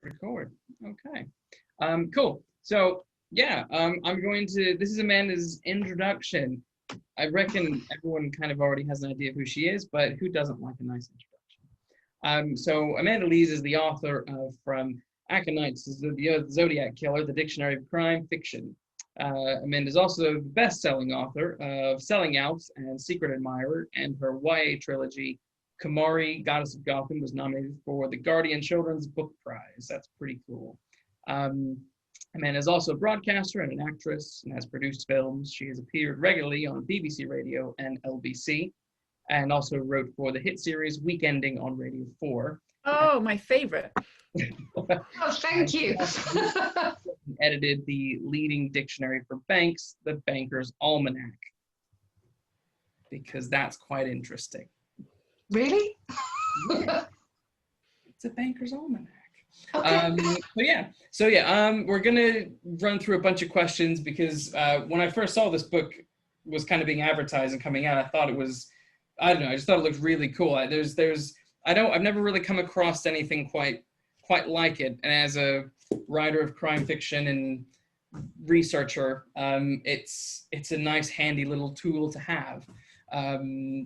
Record. Okay. Cool. So yeah, I'm going to. This is Amanda's introduction. I reckon everyone kind of already has an idea of who she is, but who doesn't like a nice introduction? So Amanda Lees is the author of From Aconite, the Zodiac Killer, the Dictionary of Crime Fiction. Amanda is also the best-selling author of Selling Out and Secret Admirer, and her YA trilogy, Kamari, Goddess of Gotham, was nominated for the Guardian Children's Book Prize. That's pretty cool. Amanda is also a broadcaster and an actress and has produced films. She has appeared regularly on BBC Radio and LBC, and also wrote for the hit series Weekending on Radio 4. Oh, my favorite. Oh, thank you. Edited the leading dictionary for banks, the Banker's Almanac, because that's quite interesting. Really? Yeah. It's a Banker's Almanac. Okay. We're gonna run through a bunch of questions because when I first saw this book was kind of being advertised and coming out, I thought it was, I don't know, I just thought it looked really cool. I've never really come across anything quite like it. And as a writer of crime fiction and researcher, it's a nice, handy little tool to have.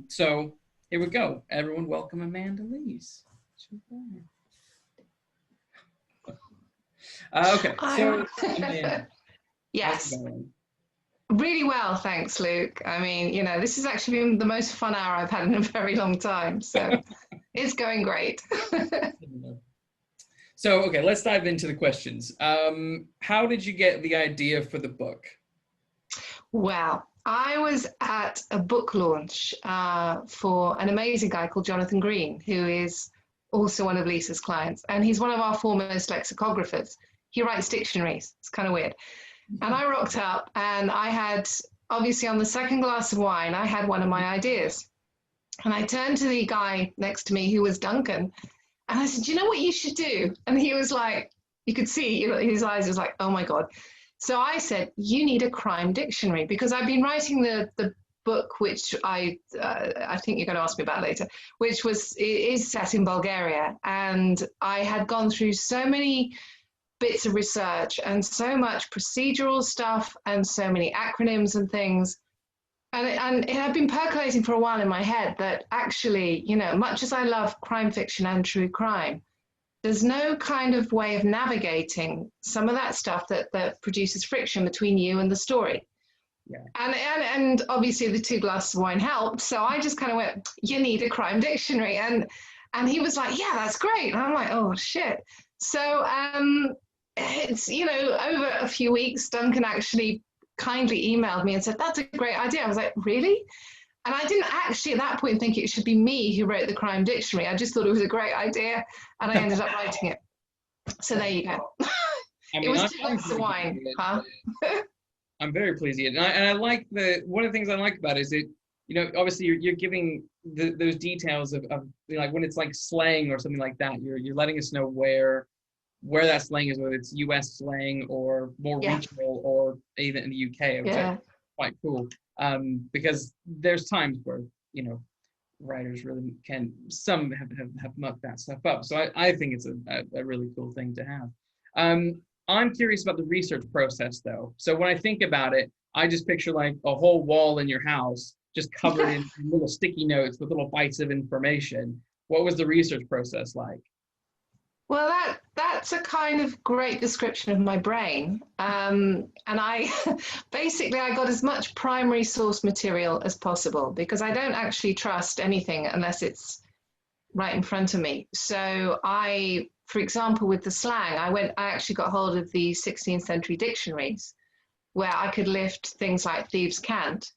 So here we go. Everyone, welcome Amanda Lees. Okay, so Amanda, yes. Really well, thanks, Luke. I mean, you know, this has actually been the most fun hour I've had in a very long time, so it's going great. So, okay, let's dive into the questions. How did you get the idea for the book? Well, I was at a book launch for an amazing guy called Jonathan Green, who is also one of Lisa's clients, and he's one of our foremost lexicographers. He writes dictionaries. It's kind of weird. And I rocked up, and I had, obviously on the second glass of wine, I had one of my ideas. And I turned to the guy next to me, who was Duncan, and I said, "Do you know what you should do?" And he was like, you could see, you know, his eyes was like, oh my God. So I said, "You need a crime dictionary," because I've been writing the book, which I think you're going to ask me about later, which is set in Bulgaria. And I had gone through so many bits of research and so much procedural stuff and so many acronyms and things. And it had been percolating for a while in my head that actually, you know, much as I love crime fiction and true crime, there's no kind of way of navigating some of that stuff that produces friction between you and the story. Yeah. And obviously the two glasses of wine helped. So I just kind of went, "You need a crime dictionary." And he was like, "Yeah, that's great." And I'm like, "Oh shit." So it's, you know, over a few weeks, Duncan actually kindly emailed me and said, "That's a great idea." I was like, "Really?" And I didn't actually at that point think it should be me who wrote the crime dictionary. I just thought it was a great idea, and I ended up writing it. So there you go. It was 2 glasses of wine, huh? I'm very pleased with it, and I like one of the things I like about it is it, you know, obviously you're giving those details of you know, like when it's like slang or something like that, you're letting us know where that slang is, whether it's US slang or more regional or even in the UK, which is quite cool. Because there's times where, you know, writers really some have mucked that stuff up. So I think it's a really cool thing to have. I'm curious about the research process though. So when I think about it, I just picture like a whole wall in your house just covered in little sticky notes with little bites of information. What was the research process like? Well, that's a kind of great description of my brain. And I basically, I got as much primary source material as possible because I don't actually trust anything unless it's right in front of me. So for example, with the slang, I actually got hold of the 16th century dictionaries where I could lift things like thieves' cant.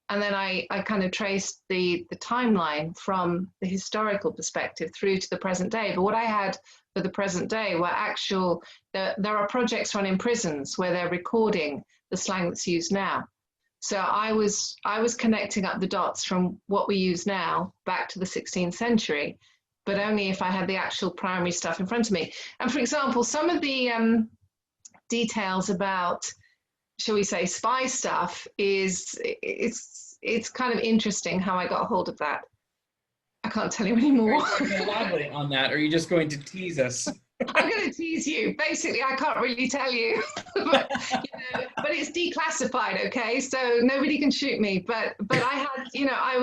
And then I kind of traced the timeline from the historical perspective through to the present day. But what I had for the present day were there are projects run in prisons where they're recording the slang that's used now. So I was connecting up the dots from what we use now back to the 16th century, but only if I had the actual primary stuff in front of me. And for example, some of the details about, shall we say, spy stuff it's kind of interesting how I got hold of that. I can't tell you anymore. Are you elaborate on that, or are you just going to tease us? I'm going to tease you. Basically, I can't really tell you, but, but it's declassified, okay? So nobody can shoot me. But I had, I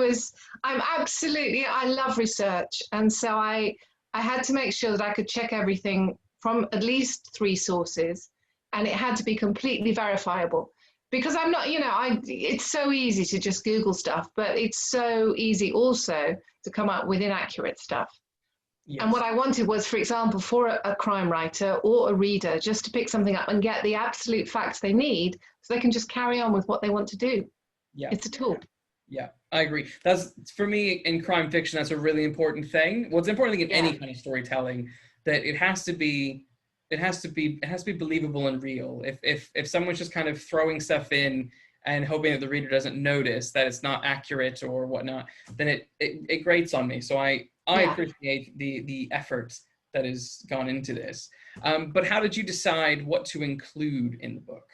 love research, and so I had to make sure that I could check everything from at least 3 sources, and it had to be completely verifiable. Because I'm not, it's so easy to just Google stuff, but it's so easy also to come up with inaccurate stuff. Yes. And what I wanted was, for example, for a crime writer or a reader, just to pick something up and get the absolute facts they need so they can just carry on with what they want to do. Yeah. It's a tool. Yeah, I agree. That's, for me, in crime fiction, that's a really important thing. Well, it's an important thing in any kind of storytelling, that it has to be believable and real. If someone's just kind of throwing stuff in and hoping that the reader doesn't notice that it's not accurate or whatnot, then it grates on me. So I appreciate the effort that has gone into this. But how did you decide what to include in the book?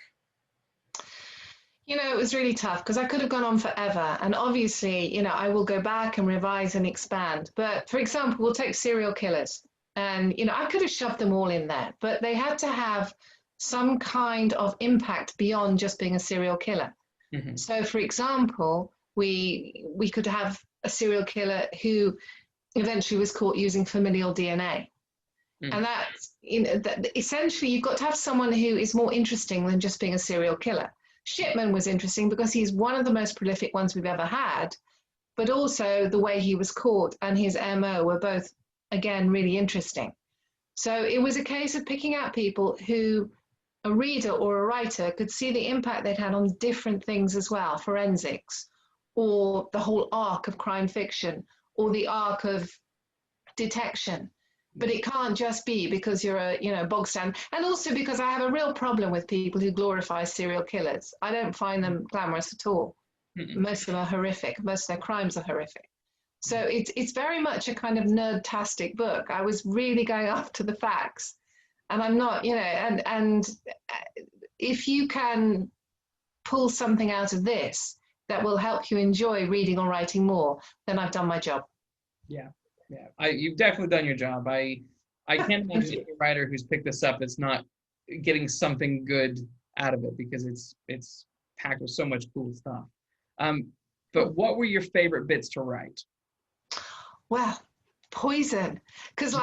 It was really tough because I could have gone on forever. And obviously, I will go back and revise and expand. But for example, we'll take serial killers. And, I could have shoved them all in there, but they had to have some kind of impact beyond just being a serial killer. Mm-hmm. So, for example, we could have a serial killer who eventually was caught using familial DNA. Mm. And that's, essentially, you've got to have someone who is more interesting than just being a serial killer. Shipman was interesting because he's one of the most prolific ones we've ever had, but also the way he was caught and his MO were both, again, really interesting. So it was a case of picking out people who a reader or a writer could see the impact they'd had on different things as well, forensics, or the whole arc of crime fiction, or the arc of detection. But it can't just be because you're a bog stand. And also because I have a real problem with people who glorify serial killers. I don't find them glamorous at all. Mm-mm. Most of them are horrific. Most of their crimes are horrific. So it's very much a kind of nerd-tastic book. I was really going after the facts. And I'm not, and if you can pull something out of this that will help you enjoy reading or writing more, then I've done my job. Yeah. Yeah, you've definitely done your job. I can't imagine any writer who's picked this up that's not getting something good out of it, because it's packed with so much cool stuff. But what were your favorite bits to write? Well, poison, because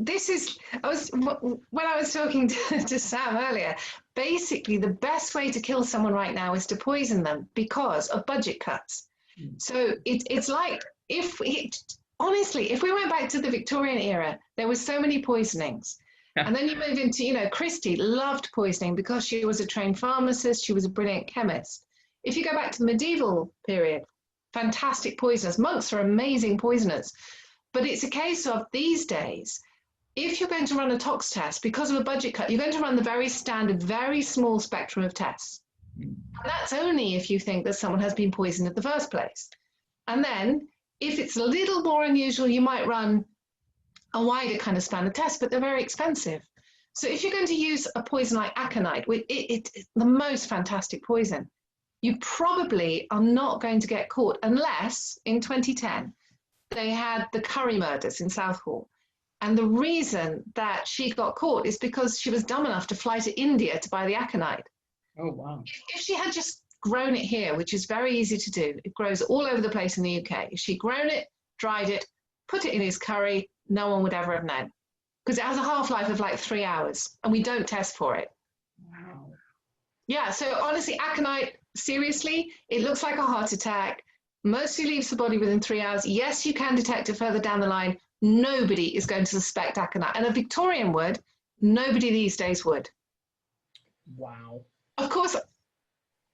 this is, when I was talking to Sam earlier, basically the best way to kill someone right now is to poison them because of budget cuts. So it's like, honestly, if we went back to the Victorian era, there were so many poisonings. And then you move into, Christie loved poisoning because she was a trained pharmacist. She was a brilliant chemist. If you go back to the medieval period, fantastic poisoners. Monks are amazing poisoners. But it's a case of these days, if you're going to run a tox test, because of a budget cut, you're going to run the very standard, very small spectrum of tests. And that's only if you think that someone has been poisoned in the first place. And then, if it's a little more unusual, you might run a wider kind of span of tests, but they're very expensive. So if you're going to use a poison like aconite, it's the most fantastic poison, you probably are not going to get caught unless, in 2010, they had the Curry murders in Southall. And the reason that she got caught is because she was dumb enough to fly to India to buy the aconite. Oh, wow. If she had just grown it here, which is very easy to do. It grows all over the place in the UK. If she'd grown it, dried it, put it in his curry, no one would ever have known. Because it has a half-life of like 3 hours, and we don't test for it. Wow. Yeah, so honestly, aconite, seriously, it looks like a heart attack. Mostly leaves the body within 3 hours. Yes, you can detect it further down the line. Nobody is going to suspect aconite. And a Victorian would. Nobody these days would. Wow. Of course,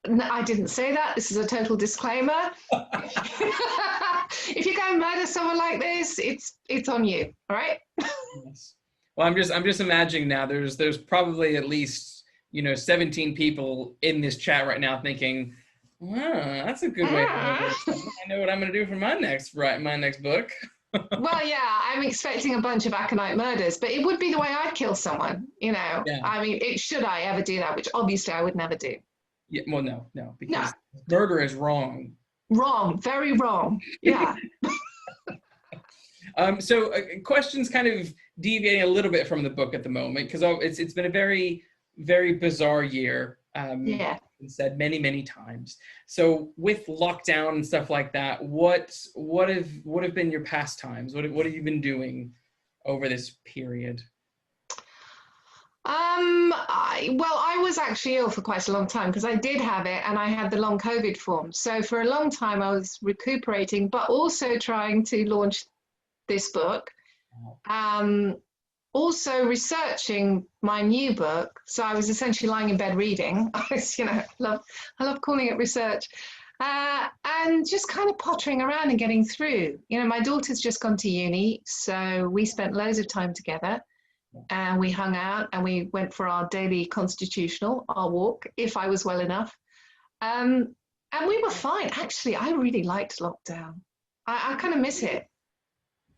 I didn't say that. This is a total disclaimer. If you go and murder someone like this, it's on you, all right? Yes. Well, I'm just imagining now. There's probably at least 17 people in this chat right now thinking, wow, that's a good way to do this. I know what I'm going to do for my next book. Well, yeah, I'm expecting a bunch of aconite murders, but it would be the way I'd kill someone. Yeah. I mean, should I ever do that? Which obviously I would never do. Yeah, well, no, because murder is wrong. Wrong, very wrong. Yeah. So questions kind of deviating a little bit from the book at the moment because it's been a very, very bizarre year. Yeah. Been said many times. So with lockdown and stuff like that, what have been your pastimes? What have you been doing over this period? I was actually ill for quite a long time because I did have it and I had the long COVID form. So for a long time I was recuperating, but also trying to launch this book. Also researching my new book. So I was essentially lying in bed reading. I love calling it research. And just kind of pottering around and getting through. My daughter's just gone to uni, so we spent loads of time together. And we hung out and we went for our daily constitutional, our walk, if I was well enough. And we were fine. Actually, I really liked lockdown. I kind of miss it.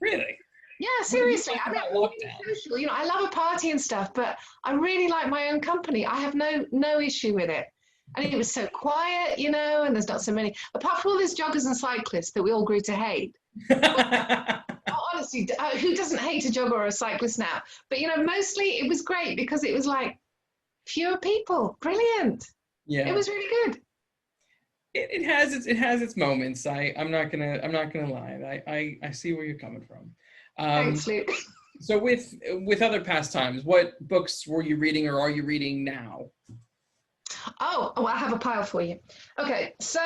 Really? Yeah, seriously. I mean, social. I love a party and stuff, but I really like my own company. I have no issue with it. And it was so quiet, and there's not so many, apart from all these joggers and cyclists that we all grew to hate. Honestly, who doesn't hate a jogger or a cyclist now? But mostly it was great because it was like fewer people. Brilliant. Yeah, it was really good. It has its moments. I'm not gonna lie. I see where you're coming from. Thanks, Luke. So with other pastimes, what books were you reading or are you reading now? Oh, I have a pile for you. Okay, so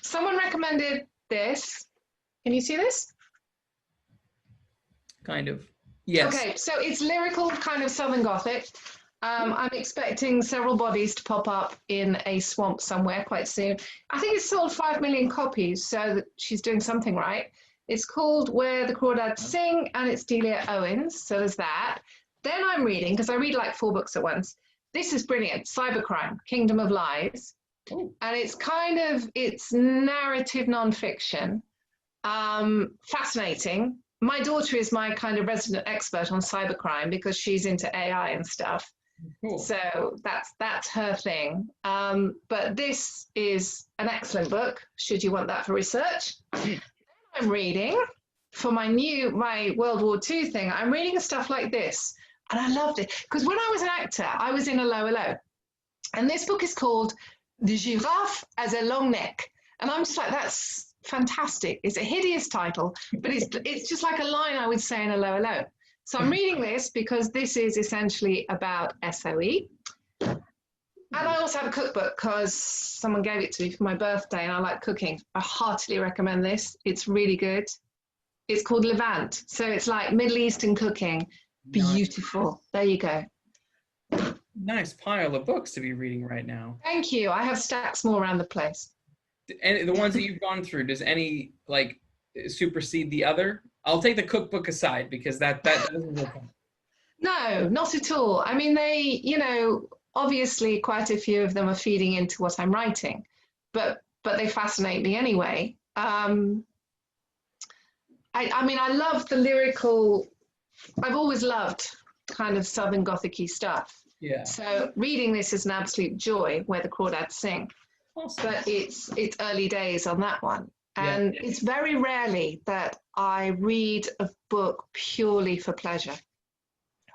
someone recommended this. Can you see this? Kind of. Yes. Okay, so it's lyrical, kind of Southern Gothic. I'm expecting several bodies to pop up in a swamp somewhere quite soon. I think it's sold 5 million copies, so that she's doing something right. It's called Where the Crawdads Sing, and it's Delia Owens, so there's that. Then I'm reading, because I read like 4 books at once. This is brilliant, Cybercrime, Kingdom of Lies. Ooh. And it's narrative nonfiction. Fascinating. My daughter is my kind of resident expert on cybercrime because she's into AI and stuff. Cool. So that's her thing. But this is an excellent book, should you want that for research. Then I'm reading, for my World War II thing, I'm reading stuff like this. And I loved it. Because when I was an actor, I was in a low. And this book is called The Giraffe as a Long Neck. And I'm just like, that's fantastic. It's a hideous title, but it's just like a line I would say in a low. So I'm reading this because this is essentially about SOE. And I also have a cookbook because someone gave it to me for my birthday and I like cooking. I heartily recommend this. It's really good. It's called Levant. So it's like Middle Eastern cooking. Beautiful. There you go. Nice pile of books to be reading right now. Thank you. I have stacks more around the place. And the ones that you've gone through, does any like supersede the other? I'll take the cookbook aside because that doesn't work out. No, not at all. I mean, they, obviously quite a few of them are feeding into what I'm writing, but they fascinate me anyway. I mean, I love the lyrical. I've always loved kind of Southern Gothic-y stuff. Yeah. So reading this is an absolute joy, Where the Crawdads Sing. Awesome. But it's early days on that one. And it's very rarely that I read a book purely for pleasure,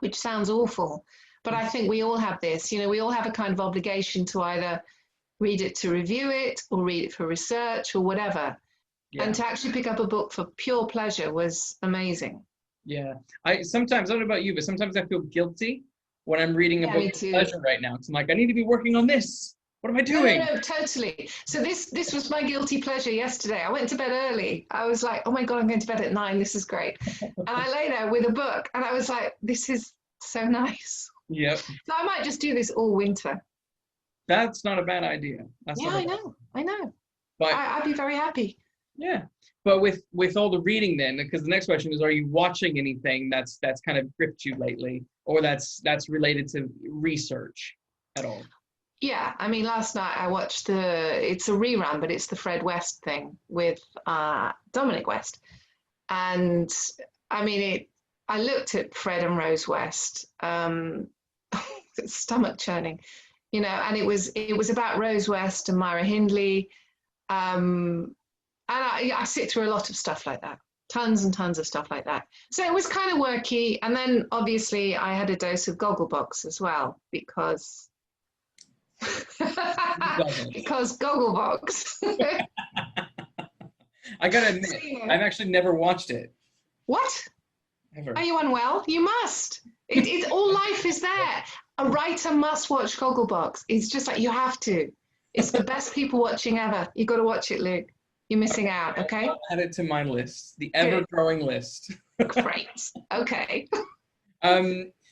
which sounds awful. But I think we all have this. We all have a kind of obligation to either read it to review it or read it for research or whatever. Yeah. And to actually pick up a book for pure pleasure was amazing. Yeah. Sometimes, I don't know about you, but sometimes I feel guilty when I'm reading a book for pleasure right now. Because I'm like, I need to be working on this. What am I doing? No, totally. So this was my guilty pleasure yesterday. I went to bed early. I was like, oh my God, I'm going to bed at 9. This is great. And I lay there with a book and I was like, this is so nice. Yep. So I might just do this all winter. That's not a bad idea. I know. But I'd be very happy. Yeah. But with all the reading then, because the next question is, are you watching anything that's kind of gripped you lately or that's related to research at all? Yeah, I mean, last night I watched it's a rerun, but it's the Fred West thing with Dominic West. And I mean, I looked at Fred and Rose West, stomach churning, and it was about Rose West and Myra Hindley. And I sit through a lot of stuff like that. tons and tons of stuff like that. So it was kind of worky. And then obviously I had a dose of Gogglebox as well, because because Gogglebox. I gotta admit, I've actually never watched it. What? Ever. Are you unwell? You must. It all life is there. A writer must watch Gogglebox. It's just like, you have to. It's the best people watching ever. You got to watch it, Luke. You're missing out, okay? I'll add it to my list, the ever-growing list. Great. Okay.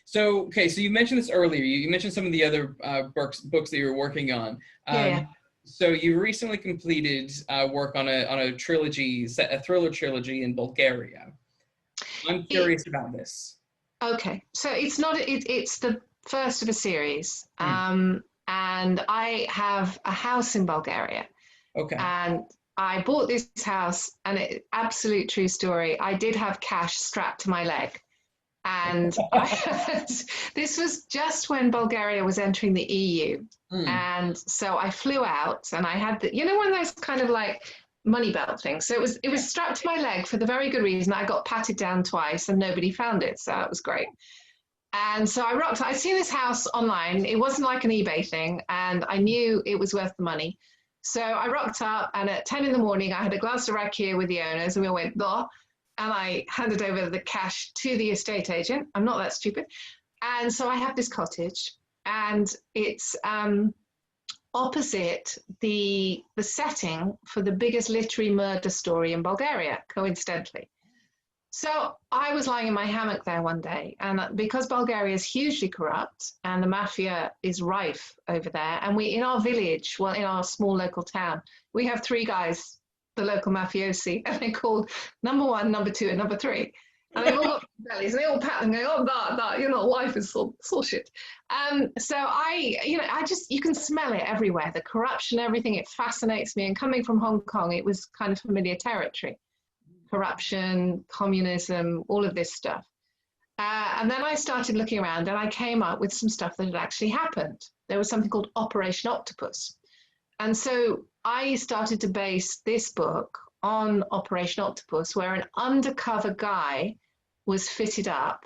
So you mentioned this earlier. You mentioned some of the other books that you were working on. Yeah. So you recently completed work on a trilogy, a thriller trilogy in Bulgaria. I'm curious about this. Okay, so it's not. It's the first of a series, and I have a house in Bulgaria. Okay. And I bought this house, and absolute true story. I did have cash strapped to my leg, and this was just when Bulgaria was entering the EU, and so I flew out, and I had one of those kind of like money belt things. So it was strapped to my leg for the very good reason I got patted down twice, and nobody found it, so that was great. And so I rocked. I'd seen this house online. It wasn't like an eBay thing, and I knew it was worth the money. So I rocked up, and at 10 in the morning, I had a glass of rakia with the owners, and we all went, "Blah," and I handed over the cash to the estate agent. I'm not that stupid. And so I have this cottage, and it's opposite the setting for the biggest literary murder story in Bulgaria, coincidentally. So I was lying in my hammock there one day, and because Bulgaria is hugely corrupt and the mafia is rife over there, and we, in our village, well, in our small local town, we have 3 guys, the local mafiosi, and they're called number 1, number 2, and number 3. And they've all got bellies, and they all pat them, going, "Oh, that, life is so shit." So I just, you can smell it everywhere, the corruption, everything. It fascinates me. And coming from Hong Kong, it was kind of familiar territory. Corruption, communism, all of this stuff. And then I started looking around, and I came up with some stuff that had actually happened. There was something called Operation Octopus. And so I started to base this book on Operation Octopus, where an undercover guy was fitted up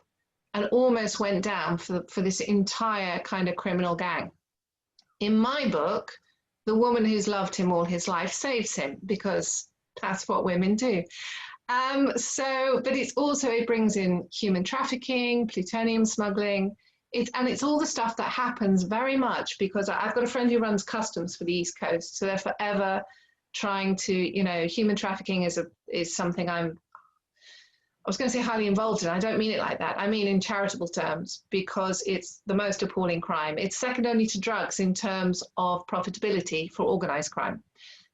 and almost went down for this entire kind of criminal gang. In my book, the woman who's loved him all his life saves him, because that's what women do. But it's also, it brings in human trafficking, plutonium smuggling, it's all the stuff that happens very much because I've got a friend who runs customs for the East Coast, so they're forever trying to, human trafficking is something I was going to say highly involved in. I don't mean it like that. I mean in charitable terms, because it's the most appalling crime. It's second only to drugs in terms of profitability for organized crime.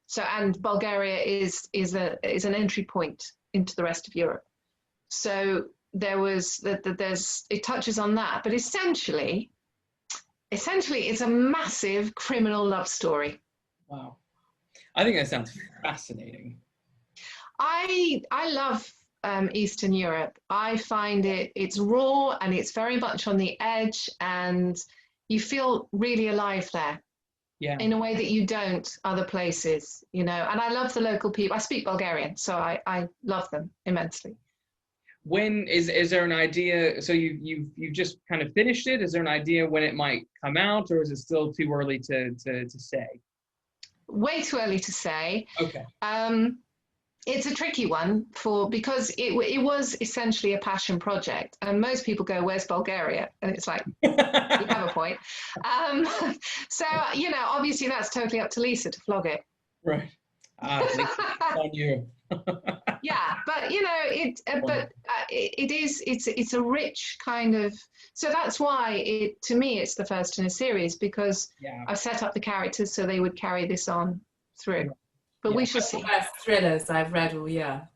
So, and Bulgaria is an entry point into the rest of Europe. So it touches on that, but essentially it's a massive criminal love story. Wow. I think that sounds fascinating. I love Eastern Europe. I find it's raw, and it's very much on the edge, and you feel really alive there. Yeah. In a way that you don't other places, and I love the local people. I speak Bulgarian, so I love them immensely. When is there an idea? So you've just kind of finished it. Is there an idea when it might come out, or is it still too early to say? Way too early to say. Okay. It's a tricky one because it was essentially a passion project, and most people go, "Where's Bulgaria?" And it's like, you have a point. So obviously that's totally up to Lisa to flog it. Right. Lisa, it's on you. Yeah, but it's a rich kind of. So that's why to me it's the first in a series, because I've set up the characters so they would carry this on through. But we shall see. One of the best thrillers I've read all year.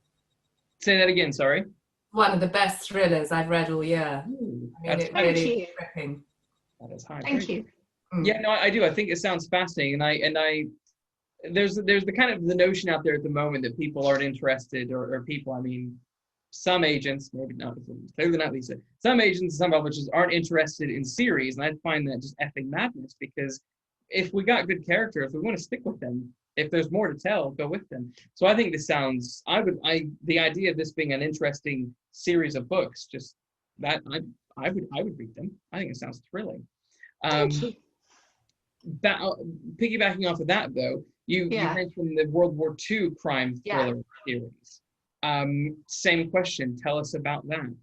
Say that again, sorry. One of the best thrillers I've read all year. Ooh, it really is gripping. That is high. Thank you. Yeah, no, I do. I think it sounds fascinating, and I there's the kind of the notion out there at the moment that people aren't interested, or people, I mean, some agents, maybe not, clearly not Lisa, some agents, some publishers aren't interested in series, and I find that just effing madness, because if we got good characters, we want to stick with them. if there's more to tell, go with them. So I think this sounds, the idea of this being an interesting series of books, just that I would read them. I think it sounds thrilling. Thank you. That, piggybacking off of that though, you mentioned the World War II crime thriller series. Same question. Tell us about that,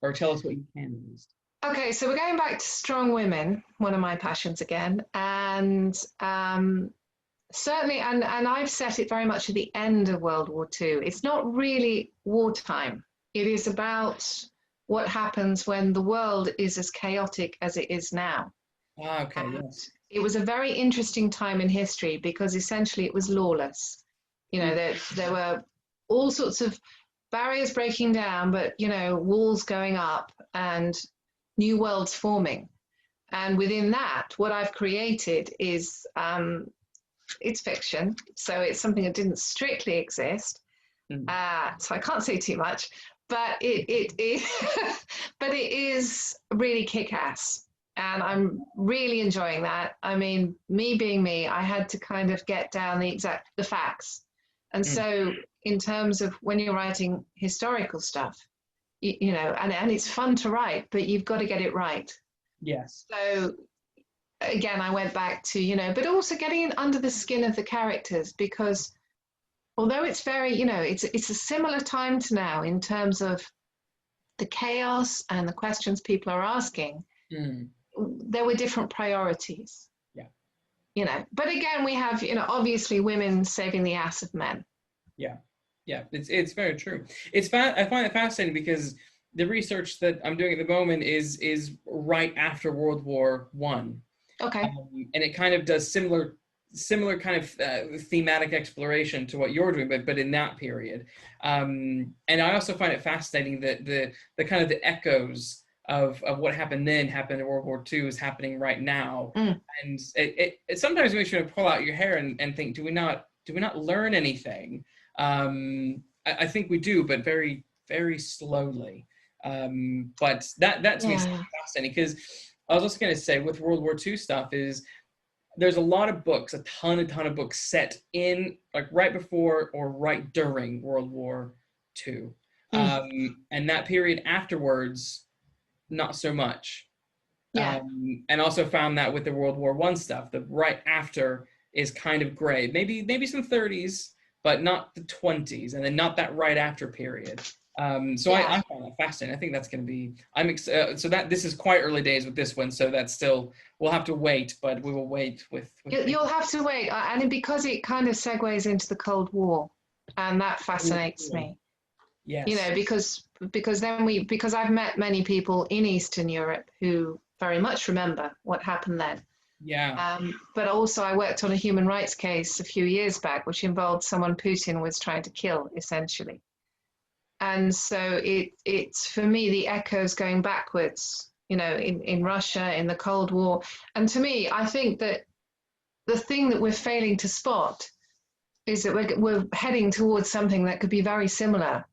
or tell us what you can at least. Okay, so we're going back to strong women, one of my passions again, and certainly, and I've set it very much at the end of World War II. It's not really wartime. It is about what happens when the world is as chaotic as it is now. Ah, okay, yes. It was a very interesting time in history because essentially it was lawless. You know, there were all sorts of barriers breaking down, but, you know, walls going up and new worlds forming. And within that, what I've created is, it's fiction. So it's something that didn't strictly exist. So I can't say too much, but but it is really kick-ass. And I'm really enjoying that. I mean, me being me, I had to kind of get down the facts. And so in terms of when you're writing historical stuff, you know, and it's fun to write, but you've got to get it right. Yes. So again, I went back to, you know, but also getting under the skin of the characters, because although it's very, you know, it's a similar time to now in terms of the chaos and the questions people are asking. There were different priorities. Yeah. You know, but again, we have, you know, obviously women saving the ass of men. Yeah. Yeah, it's very true. I find it fascinating because the research that I'm doing at the moment is right after World War I. Okay. And it kind of does similar kind of thematic exploration to what you're doing, but in that period. And I also find it fascinating that the kind of the echoes of what happened then happened in World War II is happening right now. And it sometimes makes you pull out your hair and think, do we not learn anything? I think we do, but very, very slowly. But that to me is fascinating, because I was just going to say with World War II stuff is there's a lot of books, a ton of books set in like right before or right during World War II. And that period afterwards, not so much. And also found that with the World War I stuff, the right after is kind of gray. Maybe some 30s, but not the 20s, and then not that right after period. So I find that fascinating. I think that's going to be, so that this is quite early days with this one, so that's still, we'll have to wait, but we will wait with You'll have to wait, and because it kind of segues into the Cold War, and that fascinates me. Yes. You know, because I've met many people in Eastern Europe who very much remember what happened then. Yeah. But also I worked on a human rights case a few years back, which involved someone Putin was trying to kill, essentially. And so it's for me, the echoes going backwards, you know, in Russia, in the Cold War. And to me, I think that the thing that we're failing to spot is that we're heading towards something that could be very similar.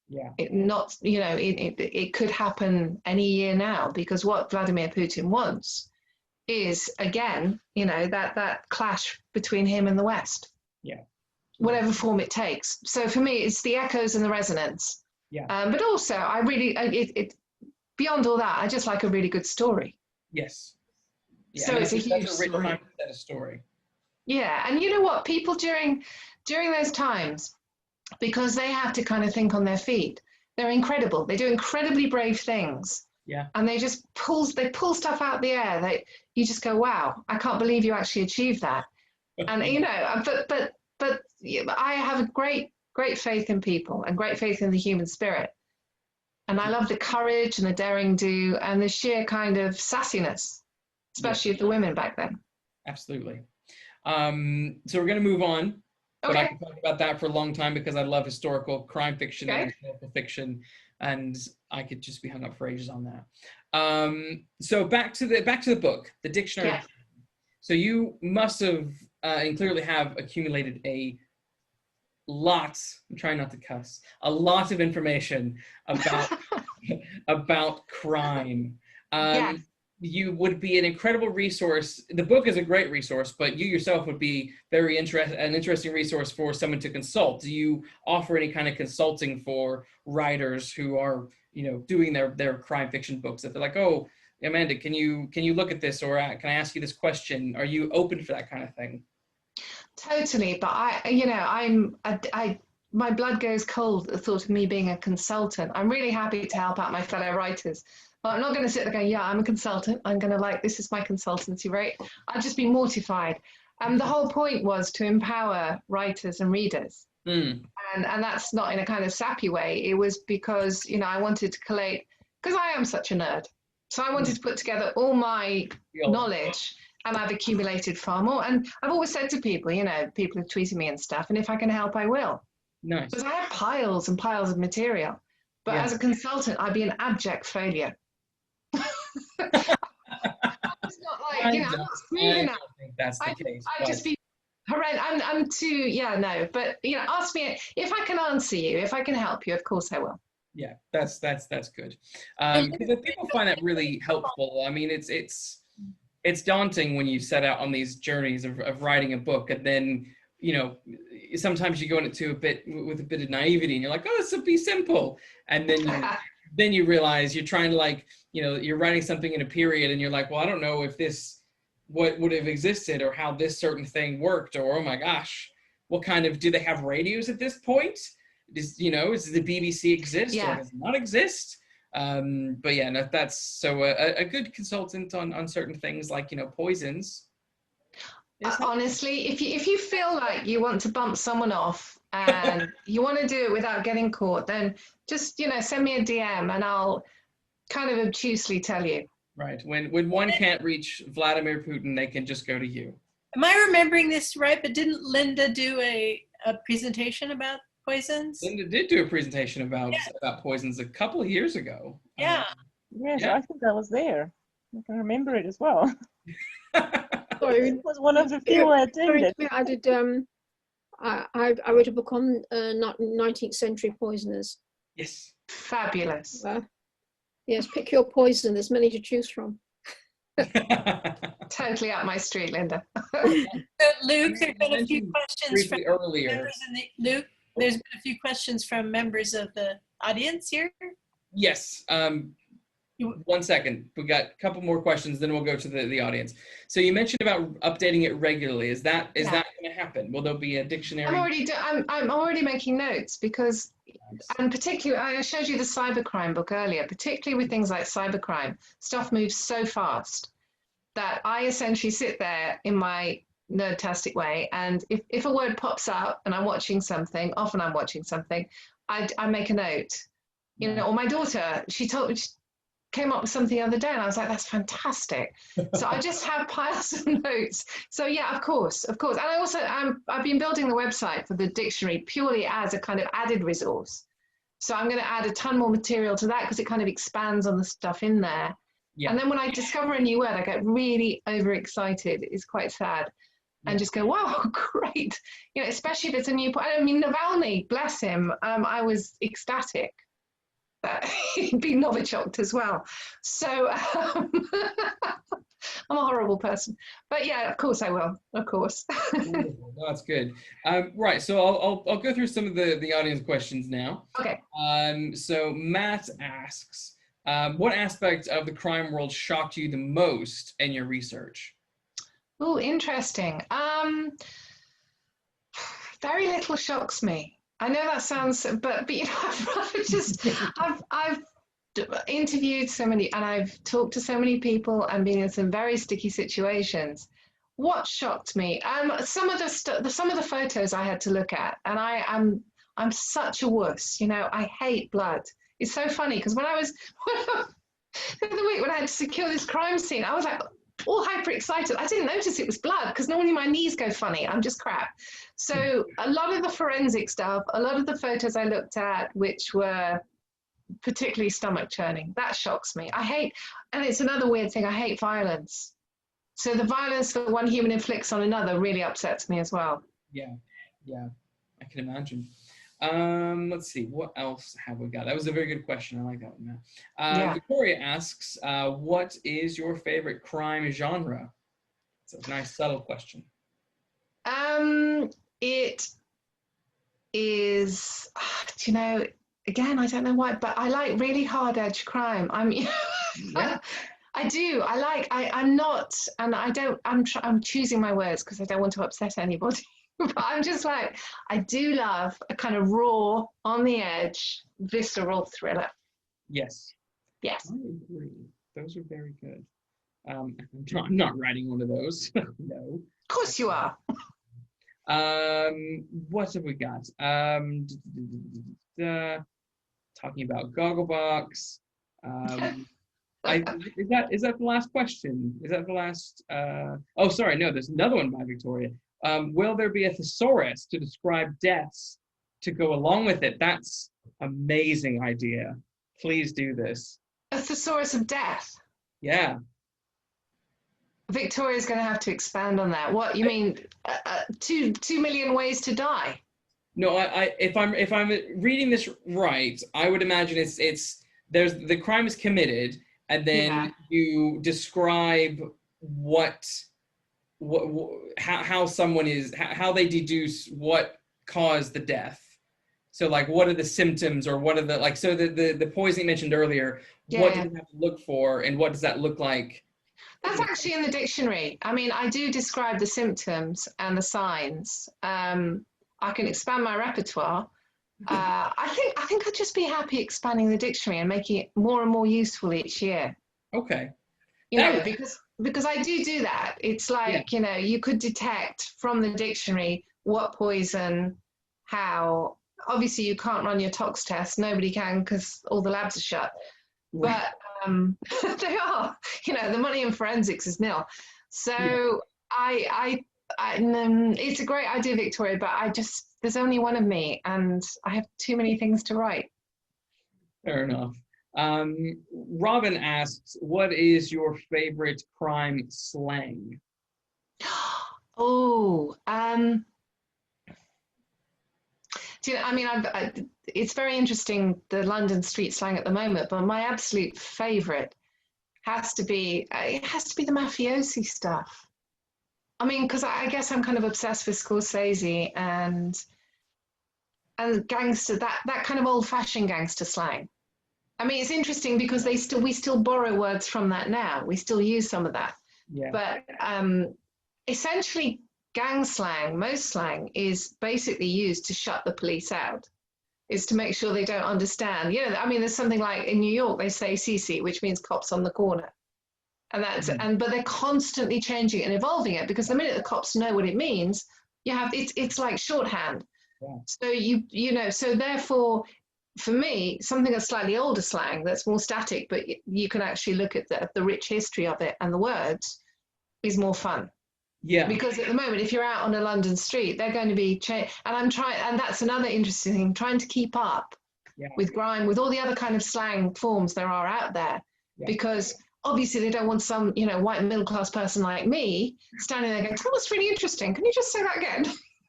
Yeah. It could happen any year now, because what Vladimir Putin wants is, again, you know, that clash between him and the West. Yeah. Whatever form it takes. So for me, it's the echoes and the resonance. Yeah. But also, I really, beyond all that, I just like a really good story. Yes. Yeah, so it's a huge story. Yeah, and you know what? People during those times, because they have to kind of think on their feet, they're incredible. They do incredibly brave things. Yeah. And they pull stuff out of the air. You just go, wow, I can't believe you actually achieved that. And you know, but I have a great faith in people and great faith in the human spirit. And I love the courage and the daring do and the sheer kind of sassiness, especially of the women back then. Absolutely. So we're going to move on. Okay. But I can talk about that for a long time because I love historical crime fiction and historical fiction, and I could just be hung up for ages on that. So back to the book, the dictionary. Yeah. So you must have and clearly have accumulated a lot. I'm trying not to cuss. A lot of information about about crime. Yes. you would be an incredible resource. The book is a great resource, but you yourself would be an interesting resource for someone to consult. Do you offer any kind of consulting for writers who are, doing their crime fiction books? If they're like, oh, Amanda, can you look at this, or can I ask you this question? Are you open for that kind of thing? Totally, but my blood goes cold at the thought of me being a consultant. I'm really happy to help out my fellow writers. But I'm not going to sit there going, yeah, I'm a consultant. I'm going to this is my consultancy rate. I'd just be mortified. The whole point was to empower writers and readers. And that's not in a kind of sappy way. It was because, I wanted to collate, because I am such a nerd. So I wanted to put together all my knowledge, and I've accumulated far more. And I've always said to people, people have tweeted me and stuff, and if I can help, I will. Nice. Because I have piles and piles of material. But as a consultant, I'd be an abject failure. It's not like, I'm not smooth enough. I think that's the case. I'd just be horrendous. I'm too, no. But, ask me if I can answer you, if I can help you, of course I will. Yeah, that's good. Because people find that really helpful. I mean, it's daunting when you set out on these journeys of writing a book, and then, sometimes you go into with a bit of naivety, and you're like, oh, this will be simple. And then you realize you're trying to you're writing something in a period, and you're like, well, I don't know if what would have existed, or how this certain thing worked, or, oh my gosh, do they have radios at this point? Does the BBC exist or does it not exist? But yeah, no, that's so a good consultant on certain things like, poisons. Honestly, if you feel like you want to bump someone off and you want to do it without getting caught, then just, send me a DM and I'll kind of obtusely tell you. Right. When one can't reach Vladimir Putin, they can just go to you. Am I remembering this right? But didn't Linda do a presentation about poisons? Linda did do a presentation about poisons a couple of years ago. Yeah. Yes, I think I was there. I can remember it as well. Sorry, It was one of the few I attended. I did. I wrote a book on 19th century poisoners. Yes. Fabulous. Yes, pick your poison. There's many to choose from. Totally up my street, Linda. So, Luke, there's been a few questions from earlier. Luke, there's been a few questions from members of the audience here. Yes. 1 second. We got a couple more questions, then we'll go to the audience. So you mentioned about updating it regularly. Is that going to happen? Will there be a dictionary? I'm already making notes because, and particularly, I showed you the cybercrime book earlier. Particularly with things like cybercrime, stuff moves so fast that I essentially sit there in my nerdtastic way, and if a word pops up and I'm watching something, often I'm watching something, I make a note. Or my daughter, she came up with something the other day and I was like, that's fantastic. So I just have piles of notes. So yeah, of course. And I also, I've been building the website for the dictionary purely as a kind of added resource. So I'm going to add a ton more material to that because it kind of expands on the stuff in there. Yeah. And then when I discover a new word, I get really overexcited. It's quite sad. And just go, wow, great. Especially if it's a new point. I mean, Navalny, bless him. I was ecstatic. He'd be Novichoked as well. So I'm a horrible person. But yeah, of course I will. Of course. That's good. Right. So I'll go through some of the audience questions now. Okay. So Matt asks, what aspect of the crime world shocked you the most in your research? Oh, interesting. Very little shocks me. I know that sounds, but I've interviewed so many, and I've talked to so many people, and been in some very sticky situations. What shocked me? Some of the photos I had to look at, and I'm such a wuss. I hate blood. It's so funny because when I was the other week when I had to secure this crime scene, I was like all hyper excited. I didn't notice it was blood because normally my knees go funny. I'm just crap. So a lot of the forensic stuff, a lot of the photos I looked at, which were particularly stomach churning, that shocks me. And it's another weird thing, I hate violence. So the violence that one human inflicts on another really upsets me as well. Yeah, I can imagine. Let's see, what else have we got? That was a very good question. I like that one, man. Yeah. Victoria asks, what is your favorite crime genre? It's a nice, subtle question. It is, do you know, again, I don't know why, but I like really hard edge crime. Yeah. I do. I'm not, and I don't, I'm choosing my words because I don't want to upset anybody. But I'm just like, I do love a kind of raw, on the edge, visceral thriller. Yes. Yes. I agree. Those are very good. I'm not writing one of those. No. Of course you are. What have we got? Talking about Gogglebox. Is that the last question? Is that the last? Oh, sorry. No, there's another one by Victoria. Will there be a thesaurus to describe deaths to go along with it? That's amazing idea. Please do this. A thesaurus of death. Yeah. Victoria's going to have to expand on that. What you mean? 2 million ways to die? No, if I'm reading this right, I would imagine it's there's the crime is committed, and then you describe how someone is, how they deduce what caused the death. So like, what are the symptoms, or what are the, like, so the poison you mentioned earlier, what do you have to look for, and what does that look like? That's actually in the dictionary. I mean, I do describe the symptoms and the signs. I can expand my repertoire. I think I'd just be happy expanding the dictionary and making it more and more useful each year. Okay. You know, because I do that. It's like, you know, you could detect from the dictionary what poison, how. Obviously, you can't run your tox test. Nobody can because all the labs are shut. Right. But they are. You know, the money in forensics is nil. So it's a great idea, Victoria, but there's only one of me, and I have too many things to write. Fair enough. Robin asks, what is your favorite crime slang? Oh, do you know, I mean, it's very interesting, the London street slang at the moment, but my absolute favorite has to be the mafiosi stuff. I mean, because I guess I'm kind of obsessed with Scorsese and gangster, that kind of old-fashioned gangster slang. I mean, it's interesting because we still borrow words from that now. We still use some of that. Yeah. But essentially, gang slang, most slang, is basically used to shut the police out. Is to make sure they don't understand. You know, I mean, there's something like in New York they say CC, which means cops on the corner. And that's but they're constantly changing and evolving it, because the minute the cops know what it means, it's like shorthand. Yeah. So you know, so therefore, for me, something that's slightly older slang that's more static, but you can actually look at the rich history of it and the words, is more fun. Yeah. Because at the moment, if you're out on a London street, they're going to be and that's another interesting thing, trying to keep up with grime, with all the other kind of slang forms there are out there, because obviously they don't want some, you know, white middle class person like me standing there going, "That was really interesting. Can you just say that again?"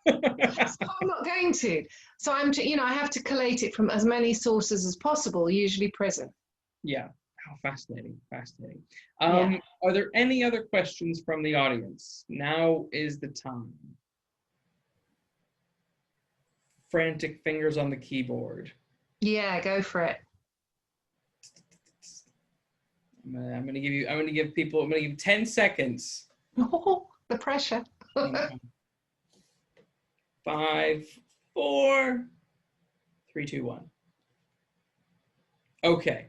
So I'm not going to. So I have to collate it from as many sources as possible, usually prison. Yeah. How fascinating. Are there any other questions from the audience? Now is the time. Frantic fingers on the keyboard. Yeah, go for it. I'm gonna give 10 seconds. Oh, the pressure. 5, 4, 3, 2, 1. Okay.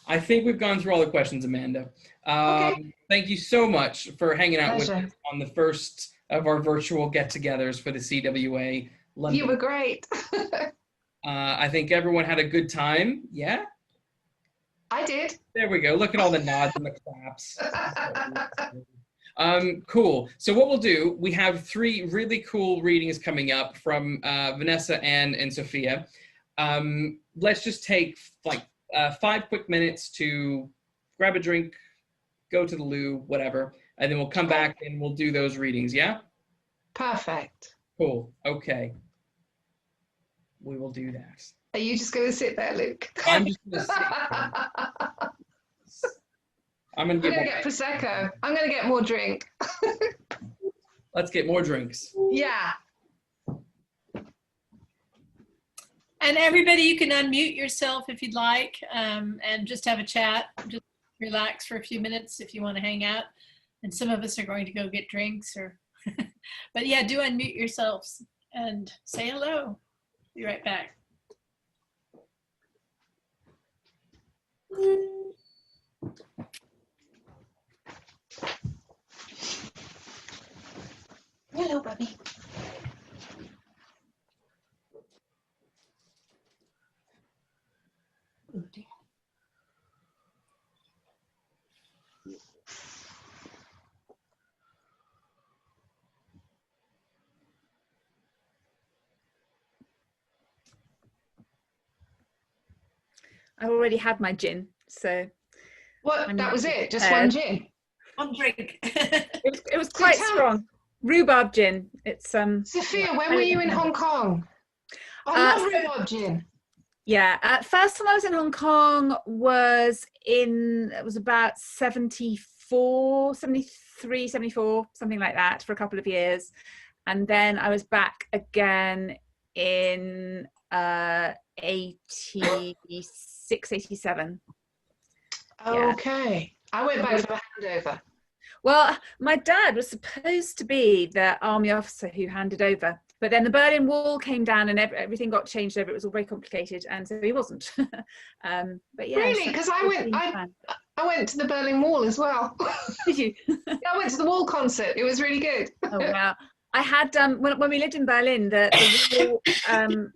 I think we've gone through all the questions, Amanda. Okay. Thank you so much for hanging out with us on the first of our virtual get-togethers for the CWA London. You were great. I think everyone had a good time. Yeah? I did. There we go. Look at all the nods and the claps. Cool. So what we'll do, we have 3 really cool readings coming up from Vanessa, Anne, and Sophia. Let's just take like 5 quick minutes to grab a drink, go to the loo, whatever, and then we'll come back and we'll do those readings, yeah? Perfect. Cool. Okay. We will do that. Are you just going to sit there, Luke? I'm just going to sit there. I'm going to get Prosecco. I'm going to get more drink. Let's get more drinks. Yeah. And everybody, you can unmute yourself if you'd like, and just have a chat. Just relax for a few minutes if you want to hang out. And some of us are going to go get drinks, or, but yeah, do unmute yourselves and say hello. Be right back. Hello, Bubby. Oh, dear. I already had my gin, so. What? That was it? Just one gin? One drink. It was quite strong. Rhubarb gin. It's Sophia, when were you in Hong Kong? I love rhubarb gin. Yeah, first time I was in Hong Kong was about 74, 73, 74, something like that, for a couple of years. And then I was back again in 86, 87. Okay. Yeah. I went back for a handover. Well, my dad was supposed to be the army officer who handed over, but then the Berlin Wall came down and everything got changed over. It was all very complicated, and so he wasn't. But yeah, really, because I went to the Berlin Wall as well. Did you? Yeah, I went to the Wall concert. It was really good. Oh wow! I had when we lived in Berlin, the wall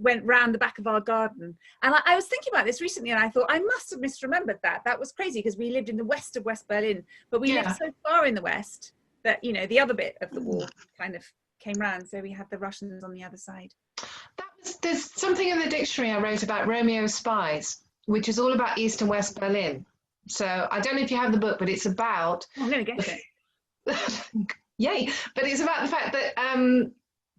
went round the back of our garden, and I was thinking about this recently, and I thought I must have misremembered that. That was crazy because we lived in the west of West Berlin, but we lived so far in the west that the other bit of the wall kind of came round, so we had the Russians on the other side. There's something in the dictionary I wrote about Romeo's spies, which is all about East and West Berlin. So I don't know if you have the book, but it's about. I'm going to get it. Yay! But it's about the fact that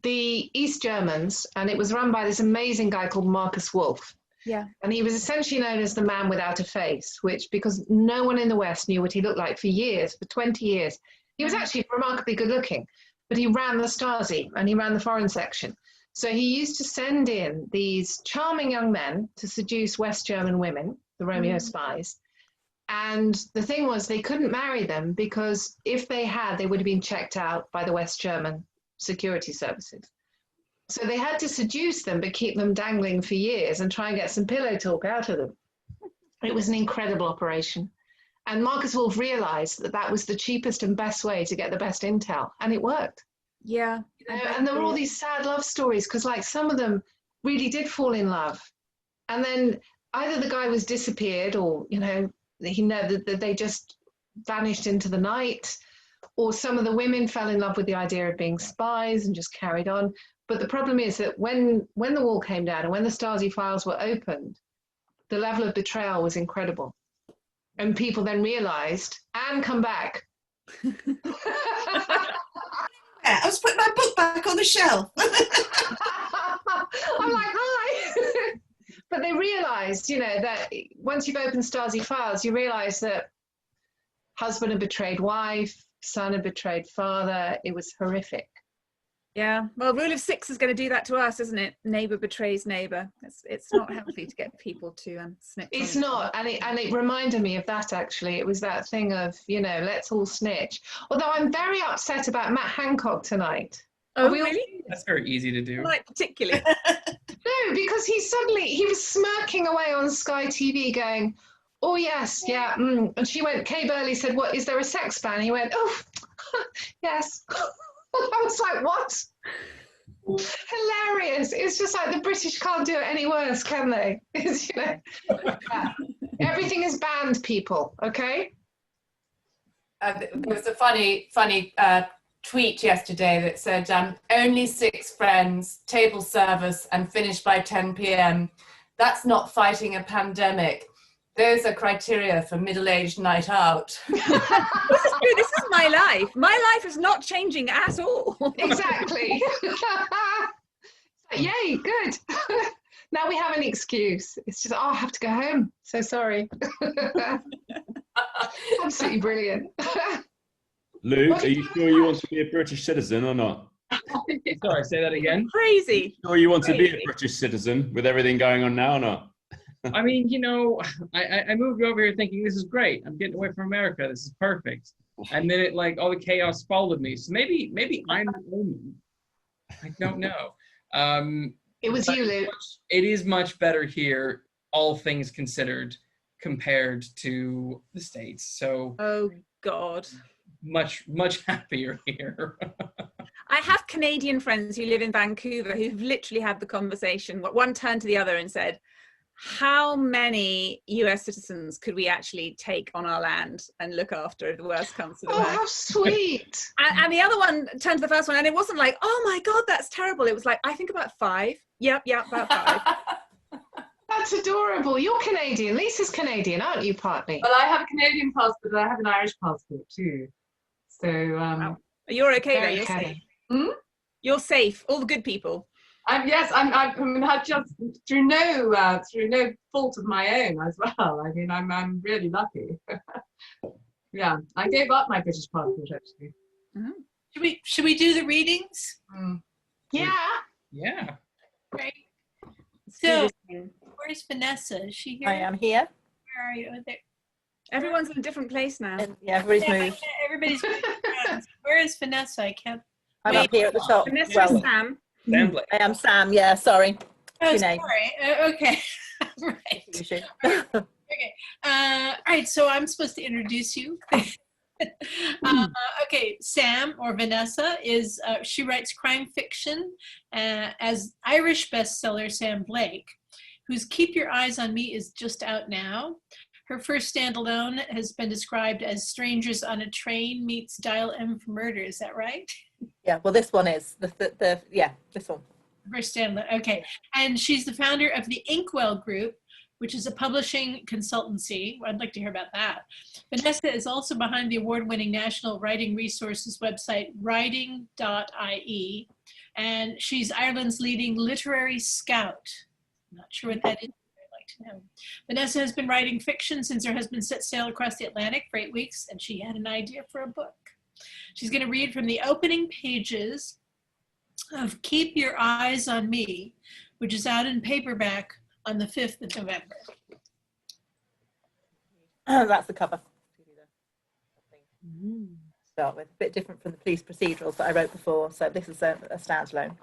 the East Germans, and it was run by this amazing guy called Marcus Wolf. Yeah. And he was essentially known as the man without a face, which because no one in the West knew what he looked like for years, for 20 years. He was actually remarkably good looking, but he ran the Stasi and he ran the foreign section. So he used to send in these charming young men to seduce West German women, the Romeo spies. And the thing was, they couldn't marry them because if they had, they would have been checked out by the West German security services. So they had to seduce them, but keep them dangling for years and try and get some pillow talk out of them. It was an incredible operation. And Marcus Wolf realized that that was the cheapest and best way to get the best intel. And it worked. Yeah. And there were all these sad love stories because like some of them really did fall in love. And then either the guy was disappeared or, they just vanished into the night, or some of the women fell in love with the idea of being spies and just carried on. But the problem is that when the wall came down and when the Stasi files were opened, the level of betrayal was incredible. And people then realized, and come back. I was putting my book back on the shelf. I'm like, hi. But they realized, that once you've opened Stasi files, you realize that husband had betrayed wife, son had betrayed father. It was horrific. Yeah. Well, rule of 6 is going to do that to us, isn't it? Neighbor betrays neighbor. It's not healthy to get people to snitch. It's not. And it reminded me of that, actually. It was that thing of, let's all snitch. Although I'm very upset about Matt Hancock tonight. Oh, really? That's very easy to do. Like particularly. No, because he was smirking away on Sky TV going, oh, yes, yeah. And she went, Kay Burley said, what, is there a sex ban? He went, oh, yes. I was like, what? Hilarious. It's just like the British can't do it any worse, can they? It's, yeah. Everything is banned, people, okay? There was a funny tweet yesterday that said, only 6 friends, table service, and finish by 10 p.m. That's not fighting a pandemic. Those are criteria for middle-aged night out. This is true. This is my life. My life is not changing at all. Exactly. Yay, good. Now we have an excuse. It's just, oh, I have to go home. So sorry. Absolutely brilliant. Luke, are you sure you want to be a British citizen or not? Sorry, say that again. Crazy. Sure you want to be a British citizen with everything going on now or not? I mean, you know, I moved over here thinking this is great. I'm getting away from America. This is perfect. And then it like all the chaos followed me. So maybe I'm the omen. I don't know. It was you, Luke. It is much better here, all things considered, compared to the States. So Oh God. much happier here. I have Canadian friends who live in Vancouver who've literally had the conversation. One turned to the other and said, how many US citizens could we actually take on our land and look after if the worst comes to the Oh, worst? how sweet. And the other one turned to the first one and it wasn't like, oh my God, that's terrible. It was like, I think about 5. Yep, about 5. That's adorable. You're Canadian. Lisa's Canadian, aren't you, partly? Well, I have a Canadian passport, but I have an Irish passport too. So Wow. You're okay though. Very You're okay. safe. Hmm? You're safe. All the good people. I'm just through no fault of my own as well. I mean, I'm really lucky. Yeah, I gave up my British passport actually. Should we do the readings? Yeah. Yeah. Great. So, where's Vanessa? Is she here? I am here. Where are you? Oh, there. Everyone's in a different place now. And yeah, everybody's Yeah, moved. everybody's moving around. Where is Vanessa? I can't. I'm Wait. up here at the top. Vanessa Well, and Sam. Sam Blake. I am Sam. Yeah, sorry. Oh, Two names. sorry. Okay. Right. You should. Okay. All right. So I'm supposed to introduce you. Okay. Sam or Vanessa is she writes crime fiction as Irish bestseller Sam Blake, whose Keep Your Eyes on Me is just out now. Her first standalone has been described as Strangers on a Train meets Dial M for Murder. Is that right? Yeah, well, this one is this one. First standalone. Okay. And she's the founder of the Inkwell Group, which is a publishing consultancy. I'd like to hear about that. Vanessa is also behind the award-winning National Writing Resources website, writing.ie, and she's Ireland's leading literary scout. I'm not sure what that is. I'd like to know. Vanessa has been writing fiction since her husband set sail across the Atlantic for 8 weeks, and she had an idea for a book. She's going to read from the opening pages of Keep Your Eyes on Me, which is out in paperback on the 5th of November. That's the cover. Start with a bit different from the police procedurals that I wrote before. So this is a standalone.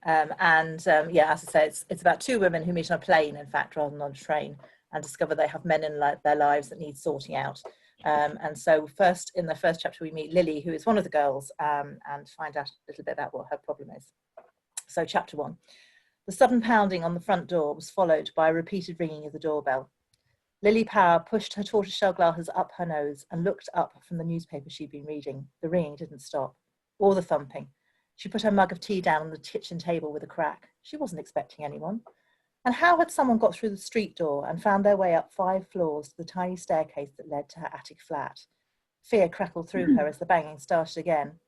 Yeah, as I say, it's about 2 women who meet on a plane, in fact, rather than on a train, and discover they have men in their lives that need sorting out. And so first, in the first chapter, we meet Lily, who is one of the girls, and find out a little bit about what her problem is. So chapter 1. The sudden pounding on the front door was followed by a repeated ringing of the doorbell. Lily Power pushed her tortoiseshell glasses up her nose and looked up from the newspaper she'd been reading. The ringing didn't stop, or the thumping. She put her mug of tea down on the kitchen table with a crack. She wasn't expecting anyone. And how had someone got through the street door and found their way up 5 floors to the tiny staircase that led to her attic flat? Fear crackled through her as the banging started again.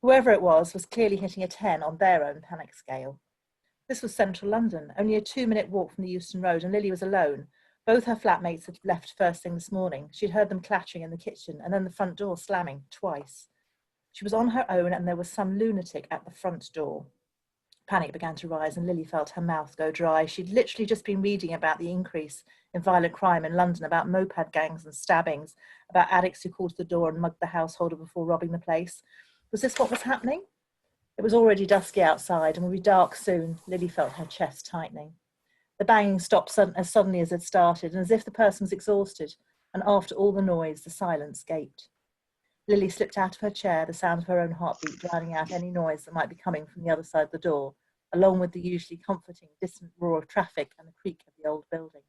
Whoever it was clearly hitting a 10 on their own panic scale. This was central London, only a 2-minute walk from the Euston Road, and Lily was alone. Both her flatmates had left first thing this morning. She'd heard them clattering in the kitchen and then the front door slamming twice. She was on her own and there was some lunatic at the front door. Panic began to rise and Lily felt her mouth go dry. She'd literally just been reading about the increase in violent crime in London, about moped gangs and stabbings, about addicts who called to the door and mugged the householder before robbing the place. Was this what was happening? It was already dusky outside and would be dark soon. Lily felt her chest tightening. The banging stopped as suddenly as it started, and as if the person was exhausted, and after all the noise, the silence gaped. Lily slipped out of her chair, the sound of her own heartbeat drowning out any noise that might be coming from the other side of the door, along with the usually comforting, distant roar of traffic and the creak of the old building.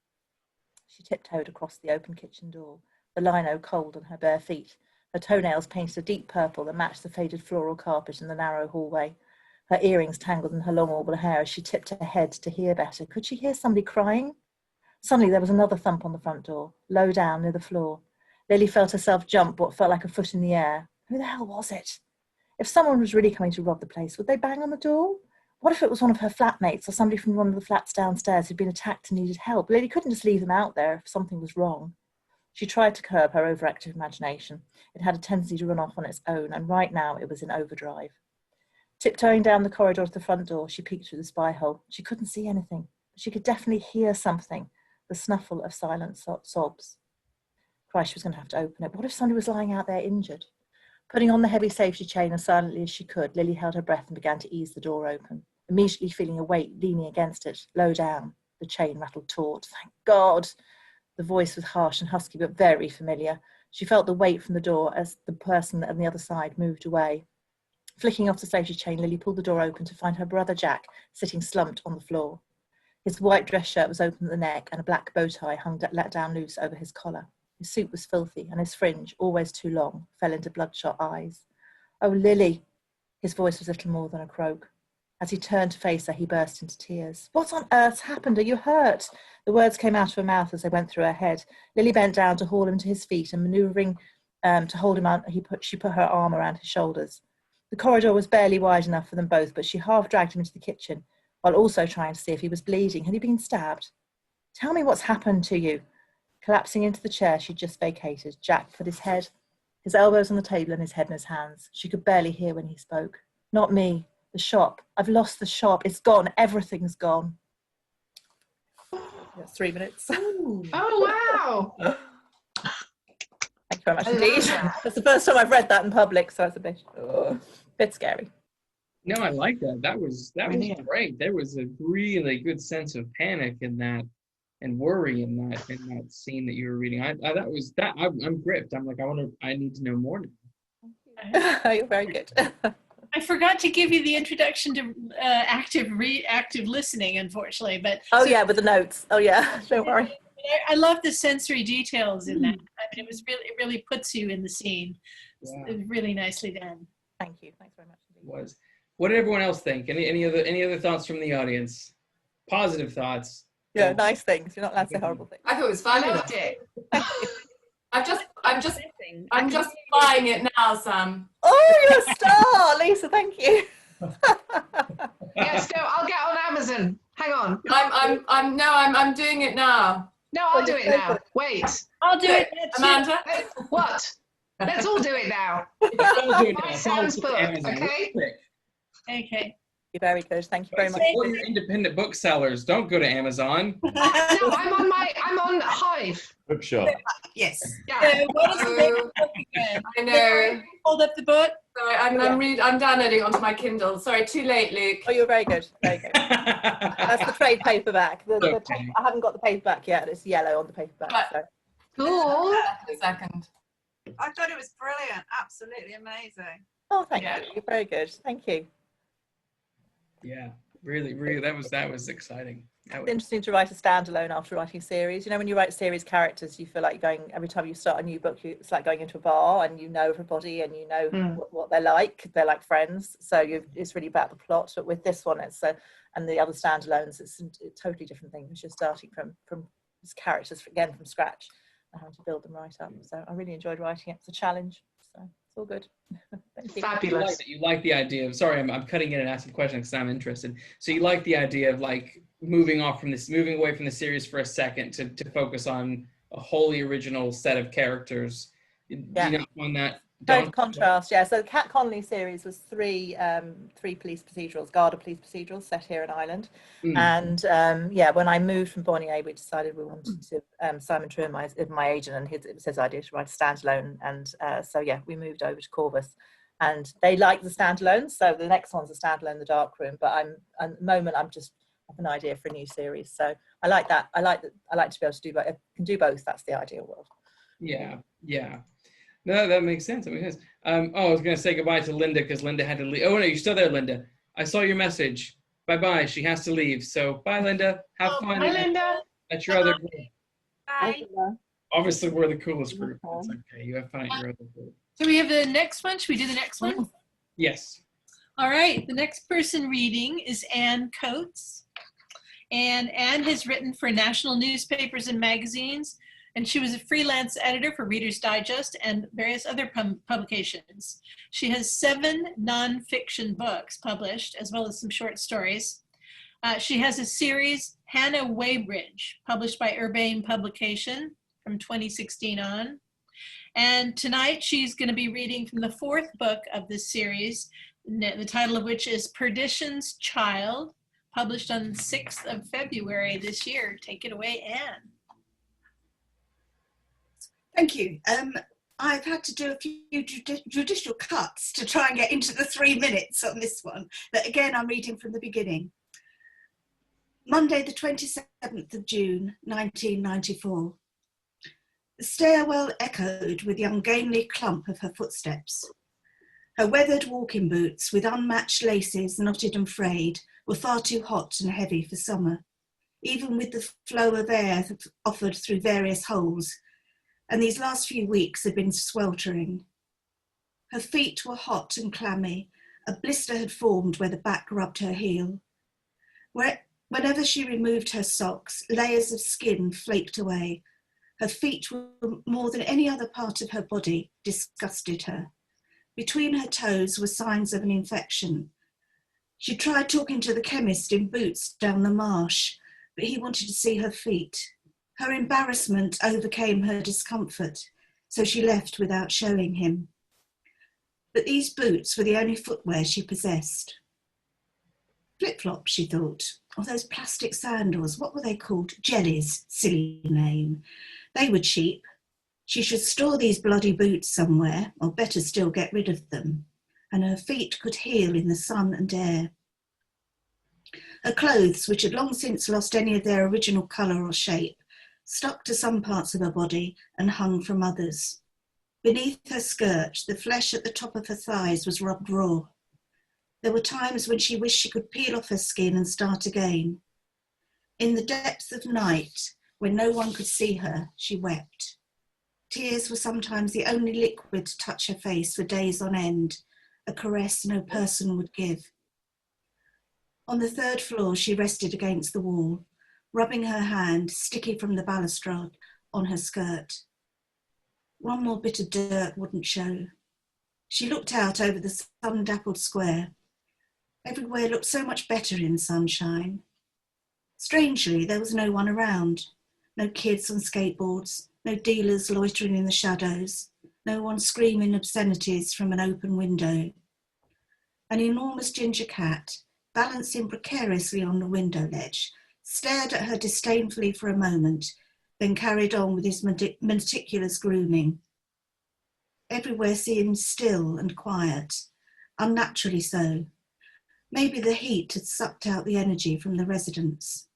She tiptoed across the open kitchen door, the lino cold on her bare feet, her toenails painted a deep purple that matched the faded floral carpet in the narrow hallway. Her earrings tangled in her long auburn hair as she tipped her head to hear better. Could she hear somebody crying? Suddenly there was another thump on the front door, low down near the floor. Lily felt herself jump what felt like a foot in the air. Who the hell was it? If someone was really coming to rob the place, would they bang on the door? What if it was one of her flatmates or somebody from one of the flats downstairs who'd been attacked and needed help? Lily couldn't just leave them out there if something was wrong. She tried to curb her overactive imagination. It had a tendency to run off on its own, and right now it was in overdrive. Tiptoeing down the corridor to the front door, she peeked through the spy hole. She couldn't see anything, but she could definitely hear something, the snuffle of silent sobs. Christ, she was going to have to open it. What if somebody was lying out there injured? Putting on the heavy safety chain as silently as she could, Lily held her breath and began to ease the door open, immediately feeling a weight leaning against it, low down. The chain rattled taut. Thank God! The voice was harsh and husky, but very familiar. She felt the weight from the door as the person on the other side moved away. Flicking off the safety chain, Lily pulled the door open to find her brother Jack sitting slumped on the floor. His white dress shirt was open at the neck and a black bow tie hung let down loose over his collar. His suit was filthy and his fringe, always too long, fell into bloodshot eyes. Oh, Lily! His voice was little more than a croak. As he turned to face her, he burst into tears. What on earth's happened? Are you hurt? The words came out of her mouth as they went through her head. Lily bent down to haul him to his feet and manoeuvring to hold him out, she put her arm around his shoulders. The corridor was barely wide enough for them both, but she half dragged him into the kitchen while also trying to see if he was bleeding. Had he been stabbed? Tell me what's happened to you. Collapsing into the chair she'd just vacated, Jack put his elbows on the table and his head in his hands. She could barely hear when he spoke. Not me. The shop. I've lost the shop. It's gone. Everything's gone. That's 3 minutes. Oh, wow. Thank you very much indeed. That's the first time I've read that in public, so it's a bit scary. No, I like that. That was great. There was a really good sense of panic in that, and worry in that scene that you were reading. I'm gripped. I'm like, I need to know more now. You're very good. I forgot to give you the introduction to active listening, unfortunately. But with the notes. Oh yeah, don't worry. I love the sensory details in that. I mean, it really puts you in the scene. Yeah. It was really nicely done. Thank you. Thanks very much. It was. What did everyone else think? Any other thoughts from the audience? Positive thoughts. Yeah, nice things. You're not allowed to say horrible things. I thought it was fabulous. I'm just I'm buying it now, Sam. Oh, you're a star, Lisa. Thank you. Yes, no, I'll get on Amazon. Hang on. I'm doing it now. No, I'll do it now. Wait. I'll do it. Amanda? What? Let's all do it now. Buy Sam's book, okay? Okay. You're very good. Thank you very much. Support your independent booksellers. Don't go to Amazon. No, I'm on Hive. Bookshop. Yes. Yeah. What is the name of the book again? I know. Hold up the book. Sorry, I'm downloading onto my Kindle. Sorry, too late, Luke. Oh, you're very good. Very good. That's the trade paperback. I haven't got the paperback yet. It's yellow on the paperback. So. Cool. A second. I thought it was brilliant. Absolutely amazing. Oh, thank you. You're very good. Thank you. Yeah, really, that was exciting. It's interesting to write a standalone after writing a series. You know, when you write series characters, you feel like every time you start a new book, it's like going into a bar and you know everybody and you know what they're like. They're like friends. So it's really about the plot. But with this one, it's and the other standalones, it's a totally different thing. It's just starting from characters again from scratch and how to build them right up. So I really enjoyed writing it. It's a challenge. So it's all good. Thank you. Fabulous. You like the idea of, sorry, I'm cutting in and asking questions because I'm interested. So you like the idea of like moving away from the series for a second to focus on a wholly original set of characters. Yeah. Do you not find that? Total contrast, yeah. So the Cat Connolly series was three police procedurals, Garda police procedurals set here in Ireland. And when I moved from Bonnier, we decided we wanted to, Simon True, my agent, and it was his idea to write a standalone. And we moved over to Corvus. And they like the standalones. So the next one's a standalone, The Dark Room. But at the moment, I'm just have an idea for a new series. So I like that. I like to be able to do both. If I can do both, that's the ideal world. Yeah. No, that makes sense. I was going to say goodbye to Linda because Linda had to leave. Oh, no, you're still there, Linda. I saw your message. Bye-bye. She has to leave. So bye, Linda. Have fun. Bye, Linda. At your other group. Bye. Obviously, we're the coolest group. It's okay. You have fun at your other group. So we have the next one. Should we do the next one? Yes. All right. The next person reading is Anne Coates. And Anne has written for national newspapers and magazines. and she was a freelance editor for Reader's Digest and various other publications. She has 7 nonfiction books published, as well as some short stories. She has a series, Hannah Weybridge, published by Urbane Publication from 2016 on. And tonight she's going to be reading from the 4th book of this series, the title of which is Perdition's Child, published on the 6th of February this year. Take it away, Anne. Thank you. I've had to do a few judicial cuts to try and get into the 3 minutes on this one, but again, I'm reading from the beginning. Monday, the 27th of June, 1994. The stairwell echoed with the ungainly clump of her footsteps. Her weathered walking boots, with unmatched laces knotted and frayed, were far too hot and heavy for summer, even with the flow of air offered through various holes, and these last few weeks had been sweltering. Her feet were hot and clammy. A blister had formed where the back rubbed her heel. Whenever she removed her socks, layers of skin flaked away. Her feet were more than any other part of her body disgusted her. Between her toes were signs of an infection. She tried talking to the chemist in Boots down the marsh, but he wanted to see her feet. Her embarrassment overcame her discomfort, so she left without showing him. But these boots were the only footwear she possessed. Flip-flops, she thought, or those plastic sandals, what were they called? Jellies, silly name. They were cheap. She should store these bloody boots somewhere, or better still get rid of them, and her feet could heal in the sun and air. Her clothes, which had long since lost any of their original colour or shape, stuck to some parts of her body and hung from others. Beneath her skirt, the flesh at the top of her thighs was rubbed raw. There were times when she wished she could peel off her skin and start again. In the depths of night, when no one could see her, she wept. Tears were sometimes the only liquid to touch her face for days on end, a caress no person would give. On the 3rd floor, she rested against the wall, rubbing her hand, sticky from the balustrade, on her skirt. One more bit of dirt wouldn't show. She looked out over the sun-dappled square. Everywhere looked so much better in sunshine. Strangely, there was no one around. No kids on skateboards, no dealers loitering in the shadows, no one screaming obscenities from an open window. An enormous ginger cat, balancing precariously on the window ledge, stared at her disdainfully for a moment, then carried on with his meticulous grooming. Everywhere seemed still and quiet, unnaturally so. Maybe the heat had sucked out the energy from the residents.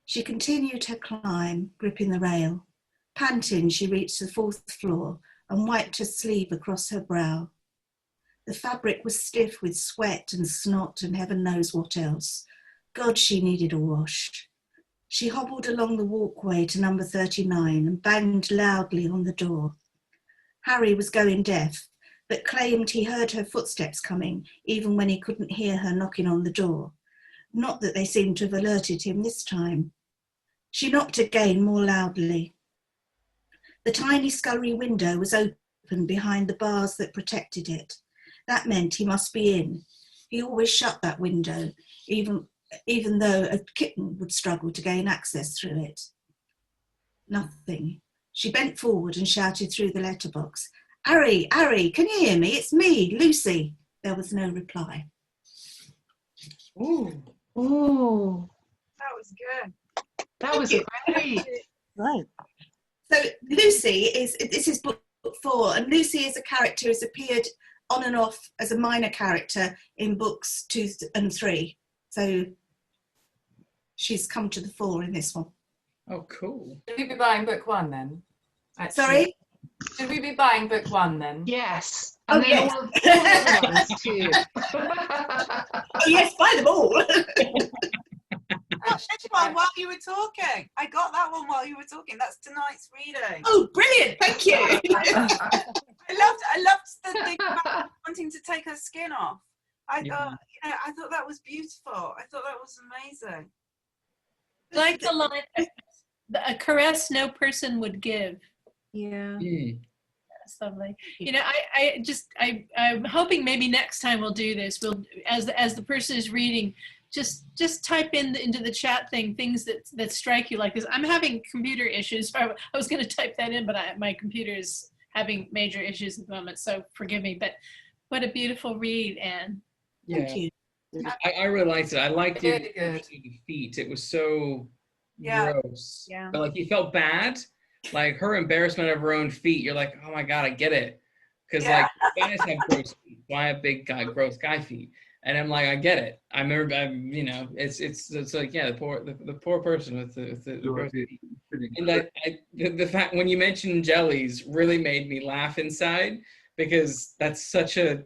She continued her climb, gripping the rail. Panting, she reached the 4th floor and wiped her sleeve across her brow. The fabric was stiff with sweat and snot and heaven knows what else. God, she needed a wash. She hobbled along the walkway to number 39 and banged loudly on the door. Harry was going deaf, but claimed he heard her footsteps coming, even when he couldn't hear her knocking on the door. Not that they seemed to have alerted him this time. She knocked again, more loudly. The tiny scullery window was open behind the bars that protected it. That meant he must be in. He always shut that window, even though a kitten would struggle to gain access through it. Nothing. She bent forward and shouted through the letterbox, "Harry, Harry, can you hear me? It's me, Lucy." There was no reply. Ooh. Ooh. That was good. That was great. Right. So Lucy this is book 4, and Lucy is a character who's appeared on and off as a minor character in books 2 and 3. So she's come to the fore in this one. Oh, cool. Should we be buying book 1 then? Actually? Sorry? Should we be buying book 1 then? Yes. Oh, And then yes. all the other ones too. Oh yes, buy them all. That's one while you were talking. I got that one while you were talking. That's tonight's reading. Oh, brilliant! Thank you. I loved the thing about wanting to take her skin off. I thought that was beautiful. I thought that was amazing. I like the line. a caress no person would give. Yeah. That's lovely. You know, I'm hoping maybe next time we'll do this. We'll, as the person is reading, just type into the chat thing things that strike you like this. I'm having computer issues. I was going to type that in, but my computer is having major issues at the moment, so forgive me. But what a beautiful read, Anne. Yeah. Thank you. I really liked it. I liked your Really good. feet. It was so Yeah. gross. Yeah. But like you felt bad, like her embarrassment of her own feet. You're like, oh my god, I get it. Because Yeah. like guys have gross feet. So I have big guy, gross guy feet, and I'm like, I get it. I remember, you know, it's like the poor person with the gross feet. And like the fact when you mentioned jellies really made me laugh inside. Because that's such a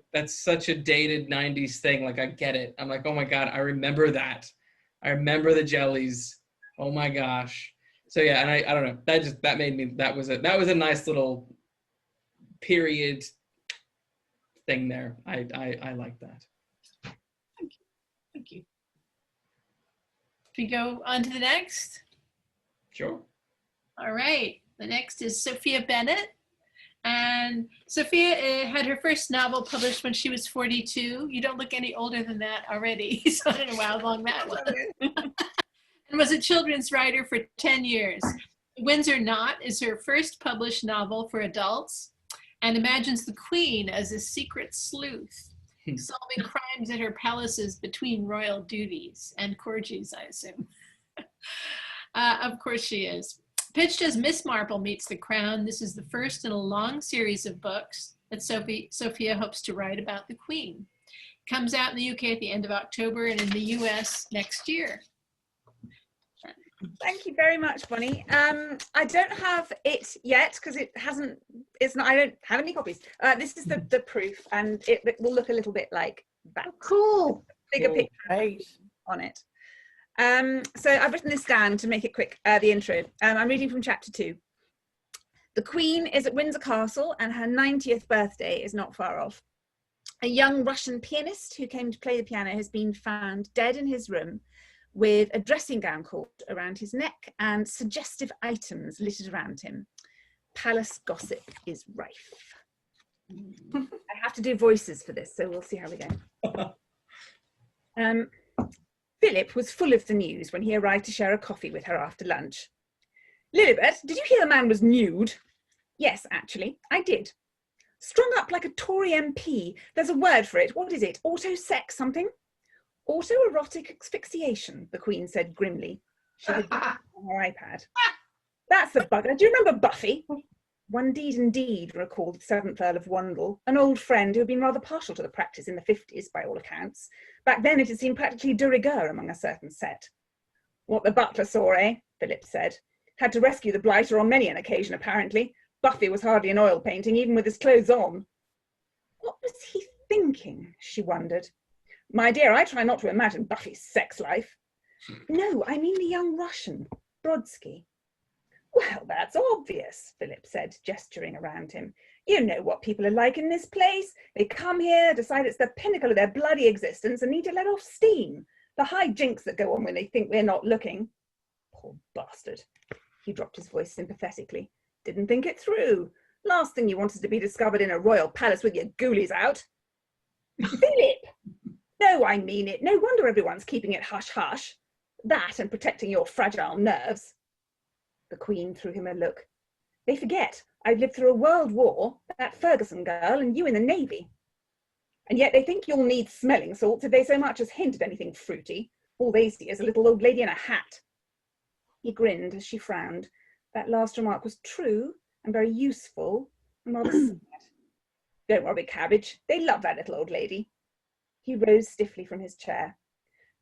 dated 90s thing. Like I get it. I'm like, oh my god, I remember that. I remember the jellies. Oh my gosh. So yeah, and I don't know. That made me. That was a nice little period thing there. I like that. Thank you. We go on to the next. Sure. All right. The next is Sophia Bennett. And Sophia had her first novel published when she was 42. You don't look any older than that already, so I don't know how long that was. And was a children's writer for 10 years. Windsor Knot is her first published novel for adults and imagines the Queen as a secret sleuth, solving crimes at her palaces between royal duties and courtiers, I assume. Of course she is. Pitched as Miss Marple Meets the Crown, this is the first in a long series of books that Sophia hopes to write about the Queen. It comes out in the UK at the end of October and in the US next year. Thank you very much, Bonnie. I don't have it yet because I don't have any copies. This is the proof, and it will look a little bit like that. Oh, cool. Bigger Cool. picture on it. So I've written this down to make it quick, the intro. I'm reading from chapter 2. The Queen is at Windsor Castle and her 90th birthday is not far off. A young Russian pianist who came to play the piano has been found dead in his room with a dressing gown cord around his neck and suggestive items littered around him. Palace gossip is rife. I have to do voices for this, so we'll see how we go. Philip was full of the news when he arrived to share a coffee with her after lunch. Lilibet, did you hear the man was nude? Yes, actually, I did. Strung up like a Tory MP. There's a word for it. What is it? Auto-sex something? Autoerotic asphyxiation, the Queen said grimly. She had on her iPad. That's the bugger. Do you remember Buffy? One deed indeed, recalled the 7th Earl of Wandle, an old friend who had been rather partial to the practice in the 50s, by all accounts. Back then it had seemed practically de rigueur among a certain set. What the butler saw, eh? Philip said. Had to rescue the blighter on many an occasion, apparently. Buffy was hardly an oil painting, even with his clothes on. What was he thinking, she wondered. My dear, I try not to imagine Buffy's sex life. No, I mean the young Russian, Brodsky. Well, that's obvious, Philip said, gesturing around him. You know what people are like in this place. They come here, decide it's the pinnacle of their bloody existence and need to let off steam. The high jinks that go on when they think we're not looking. Poor bastard. He dropped his voice sympathetically. Didn't think it through. Last thing you want is to be discovered in a royal palace with your ghoulies out. Philip! No, I mean it. No wonder everyone's keeping it hush-hush. That and protecting your fragile nerves. The Queen threw him a look. They forget I've lived through a world war, that Ferguson girl, and you in the Navy. And yet they think you'll need smelling salts if they so much as hint at anything fruity. All they see is a little old lady in a hat. He grinned as she frowned. That last remark was true and very useful and rather sad. Don't worry, Cabbage. They love that little old lady. He rose stiffly from his chair.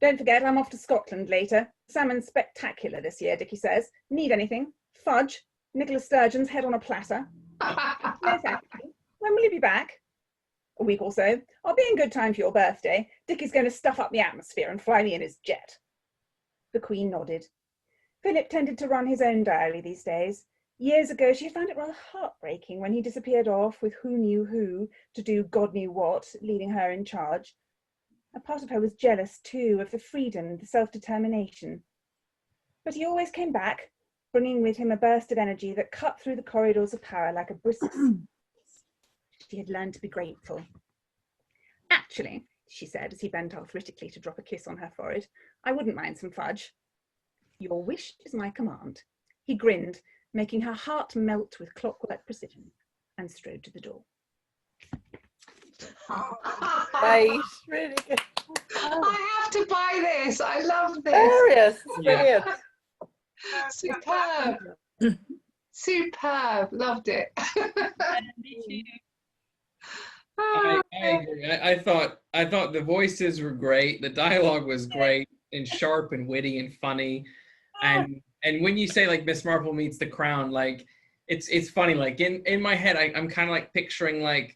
Don't forget, I'm off to Scotland later. Salmon's spectacular this year, Dickie says. Need anything? Fudge? Nicola Sturgeon's head on a platter? No, thank you. When will you be back? A week or so. I'll be in good time for your birthday. Dickie's going to stuff up the atmosphere and fly me in his jet. The Queen nodded. Philip tended to run his own diary these days. Years ago, she had found it rather heartbreaking when he disappeared off with who knew who to do God knew what, leaving her in charge. A part of her was jealous, too, of the freedom, the self-determination. But he always came back, bringing with him a burst of energy that cut through the corridors of power like a brisk. She had learned to be grateful. Actually, she said as he bent arthritically to drop a kiss on her forehead, I wouldn't mind some fudge. Your wish is my command. He grinned, making her heart melt with clockwork precision, and strode to the door. Nice, really good. I have to buy this. I love this. Hilarious. Brilliant. Superb. Superb. Loved it. Me too. I agree. I thought the voices were great. The dialogue was great and sharp and witty and funny. And when you say like Miss Marple meets the Crown, like it's funny. Like in my head, I'm kind of like picturing like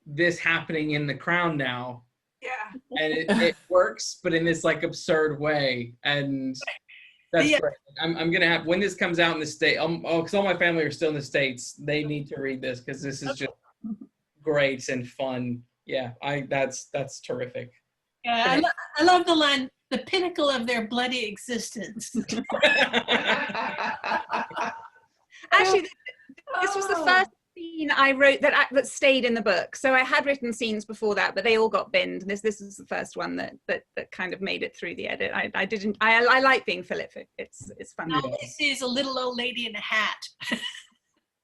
this happening in the Crown now. Yeah. And it works, but in this like absurd way. And that's great. I'm gonna have, when this comes out in the States, because all my family are still in the States, they need to read this because this is just great and fun. Yeah, that's terrific. Yeah, I love the line, the pinnacle of their bloody existence. Actually, this was the first scene I wrote that stayed in the book. So I had written scenes before that, but they all got binned. This is the first one that kind of made it through the edit. I like being Philip. It's fun. All I see is a little old lady in a hat.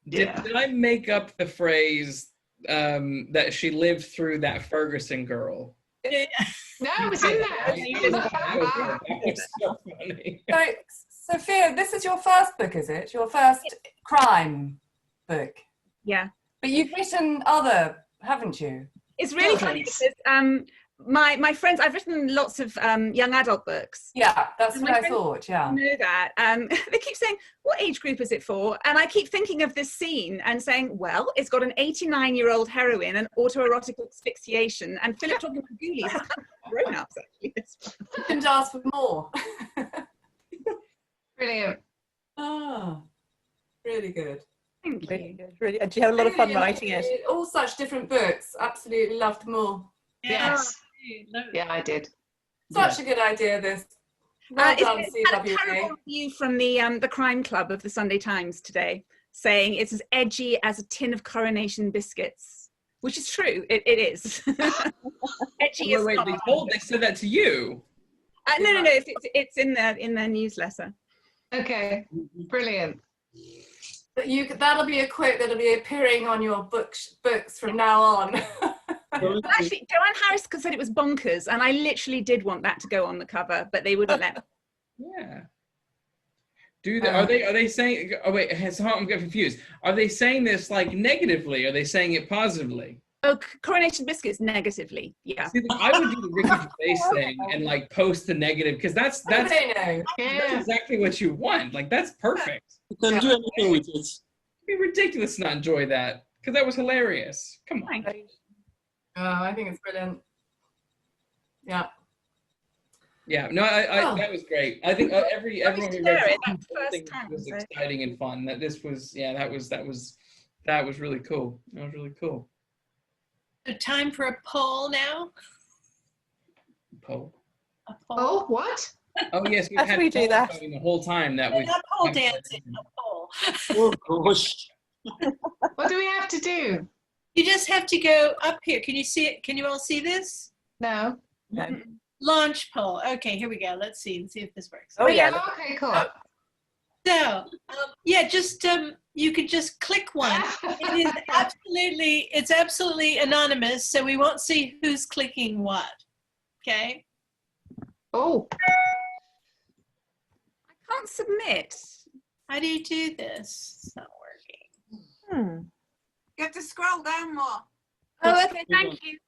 Did I make up the phrase that she lived through that Ferguson girl? No, it was in there. That was so funny. So, Sophia, this is your first book, is it? Your first crime book? Yeah. But you've written other, haven't you? It's really funny because my friends, I've written lots of young adult books. Yeah, that's what I thought, yeah. Know that. They keep saying, what age group is it for? And I keep thinking of this scene and saying, well, it's got an 89-year-old heroine and autoerotic asphyxiation, and Philip talking about ghoulies. It's kind of grown-ups, actually. You couldn't ask for more. Brilliant. Oh, really good. Thank you. Really good. Really, and you have a lot of fun writing it. All such different books. Absolutely loved them all. Yes. Yeah, I did. Such a good idea, this. Well done, It's had a CWA. terrible review from the crime club of the Sunday Times today, saying it's as edgy as a tin of Coronation biscuits, which is true. It is. Edgy as Wait, not. they said that to you? No. It's in their newsletter. Okay, brilliant. But that'll be a quote that'll be appearing on your books from now on. Actually, Joanne Harris said it was bonkers, and I literally did want that to go on the cover, but they wouldn't let me. Yeah. Are they saying? Oh wait, I'm getting confused. Are they saying this like negatively? Or are they saying it positively? Oh, Coronation biscuits negatively. Yeah. See, I would do the Ricky Gervais thing and like post the negative because that's exactly what you want. Like that's perfect. You can do anything with it. It'd be ridiculous to not enjoy that because that was hilarious. Come on. Oh, I think it's brilliant. Yeah. Yeah, no, that was great. I think everyone who read it was exciting and fun. That was really cool. That was really cool. So time for a poll now. Poll. A poll. Oh, what? Oh yes, we've As had we do that the whole time that we. Not pole dancing. A poll. Oh gosh. What do we have to do? You just have to go up here. Can you see it? Can you all see this? No. No. Launch poll. Okay, here we go. Let's see if this works. Oh yeah. Okay, cool. So, yeah, just you could just click one. It's absolutely anonymous, so we won't see who's clicking what. Okay. Oh. I can't submit. How do you do this? It's not working. You have to scroll down more. Oh, okay. Thank you.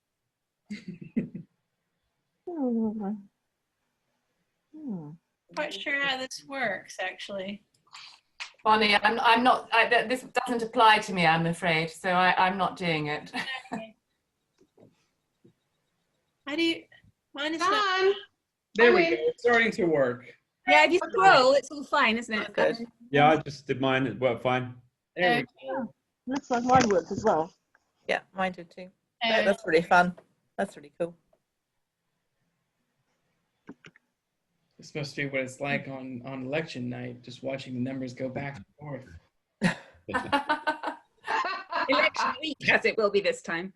Quite sure how this works, actually. Funny, I'm not. This doesn't apply to me, I'm afraid. So I'm not doing it. How do you? Mine is not. Done. There we go. It's starting to work. Yeah, if you scroll, it's all fine, isn't it? Good. Yeah, I just did mine. It worked fine. There we go. Looks like mine worked as well. Yeah, mine did too. No, that's really fun. That's really cool. It's supposed to be what it's like on election night, just watching the numbers go back and forth. Election week, as it will be this time.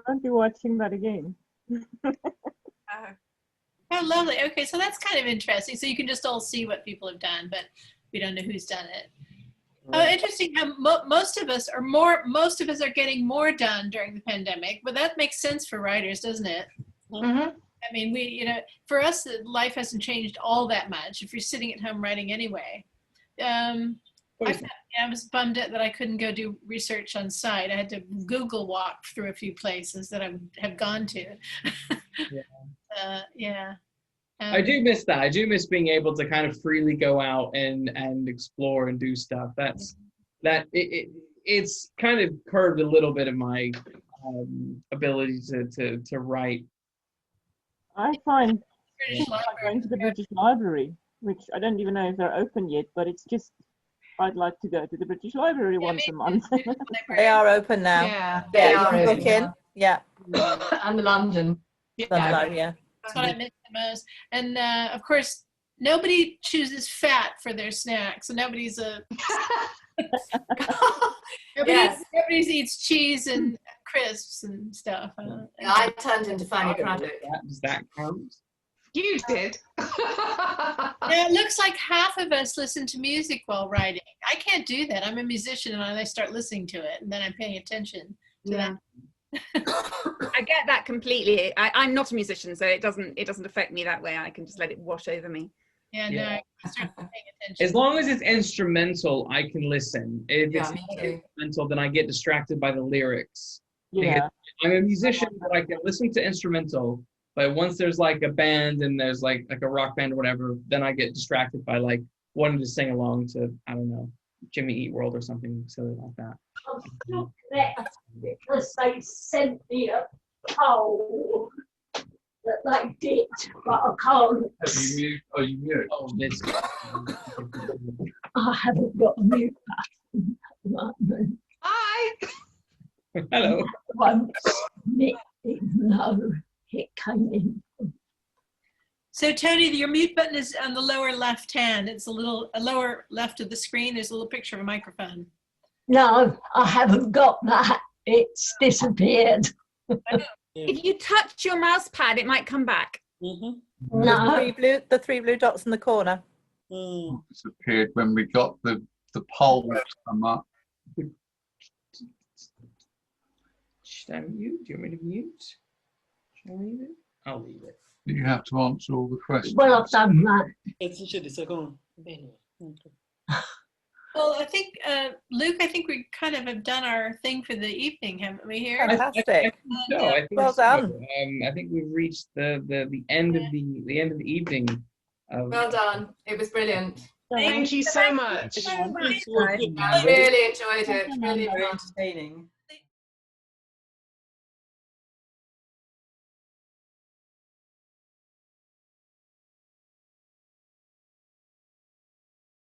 Won't be watching that again. Oh, lovely. Okay, so that's kind of interesting. So you can just all see what people have done, but we don't know who's done it. Oh, interesting how most of us are getting more done during the pandemic, but that makes sense for writers, doesn't it? Mm-hmm. I mean, for us, life hasn't changed all that much if you're sitting at home writing anyway. I was bummed out that I couldn't go do research on site. I had to Google walk through a few places that I have gone to. Yeah. I do miss that. I do miss being able to kind of freely go out and explore and do stuff. It's kind of curbed a little bit of my ability to write. I find going to the British Library, which I don't even know if they're open yet, but it's just, I'd like to go to the British Library once a month. They are open now. Yeah, Yeah, they you are can book open in. now. Yeah. And London. London, yeah. That's what I miss the most. And of course, nobody chooses fat for their snacks. So nobody eats cheese and crisps and stuff. I turned into Fanny Craddock. Does that count? You did. Now, it looks like half of us listen to music while writing. I can't do that. I'm a musician and I start listening to it and then I'm paying attention to that. I get that completely. I'm not a musician, so it doesn't affect me that way. I can just let it wash over me. Yeah, no, I start paying attention. As long as it's instrumental, I can listen. If it's not instrumental, then I get distracted by the lyrics. Yeah. I'm a musician, but I can listen to instrumental. But once there's like a band and there's like a rock band or whatever, then I get distracted by like wanting to sing along to, I don't know, Jimmy Eat World or something silly like that. I'm not there because they sent me a poll that they did, but I can't. Are you mute? Oh, this. I haven't got a mute button at the moment. Hi. Hello. Won't submit, even though it came in. So Tony, your mute button is on the lower left hand. It's a lower left of the screen. There's a little picture of a microphone. No, I haven't got that. It's disappeared. If you touch your mouse pad, it might come back. No. The three blue dots in the corner. Disappeared when we got the poll to come up. Should I mute? Do you want me to mute? Should I leave it? I'll leave it. You have to answer all the questions. Well, I've done that. Well, I think, Luke, I think we kind of have done our thing for the evening, haven't we here? Fantastic. I think Well so. done. I think we've reached the end of the end of the evening. Well done. It was brilliant. Thank you so much. I really enjoyed it. Really Very entertaining.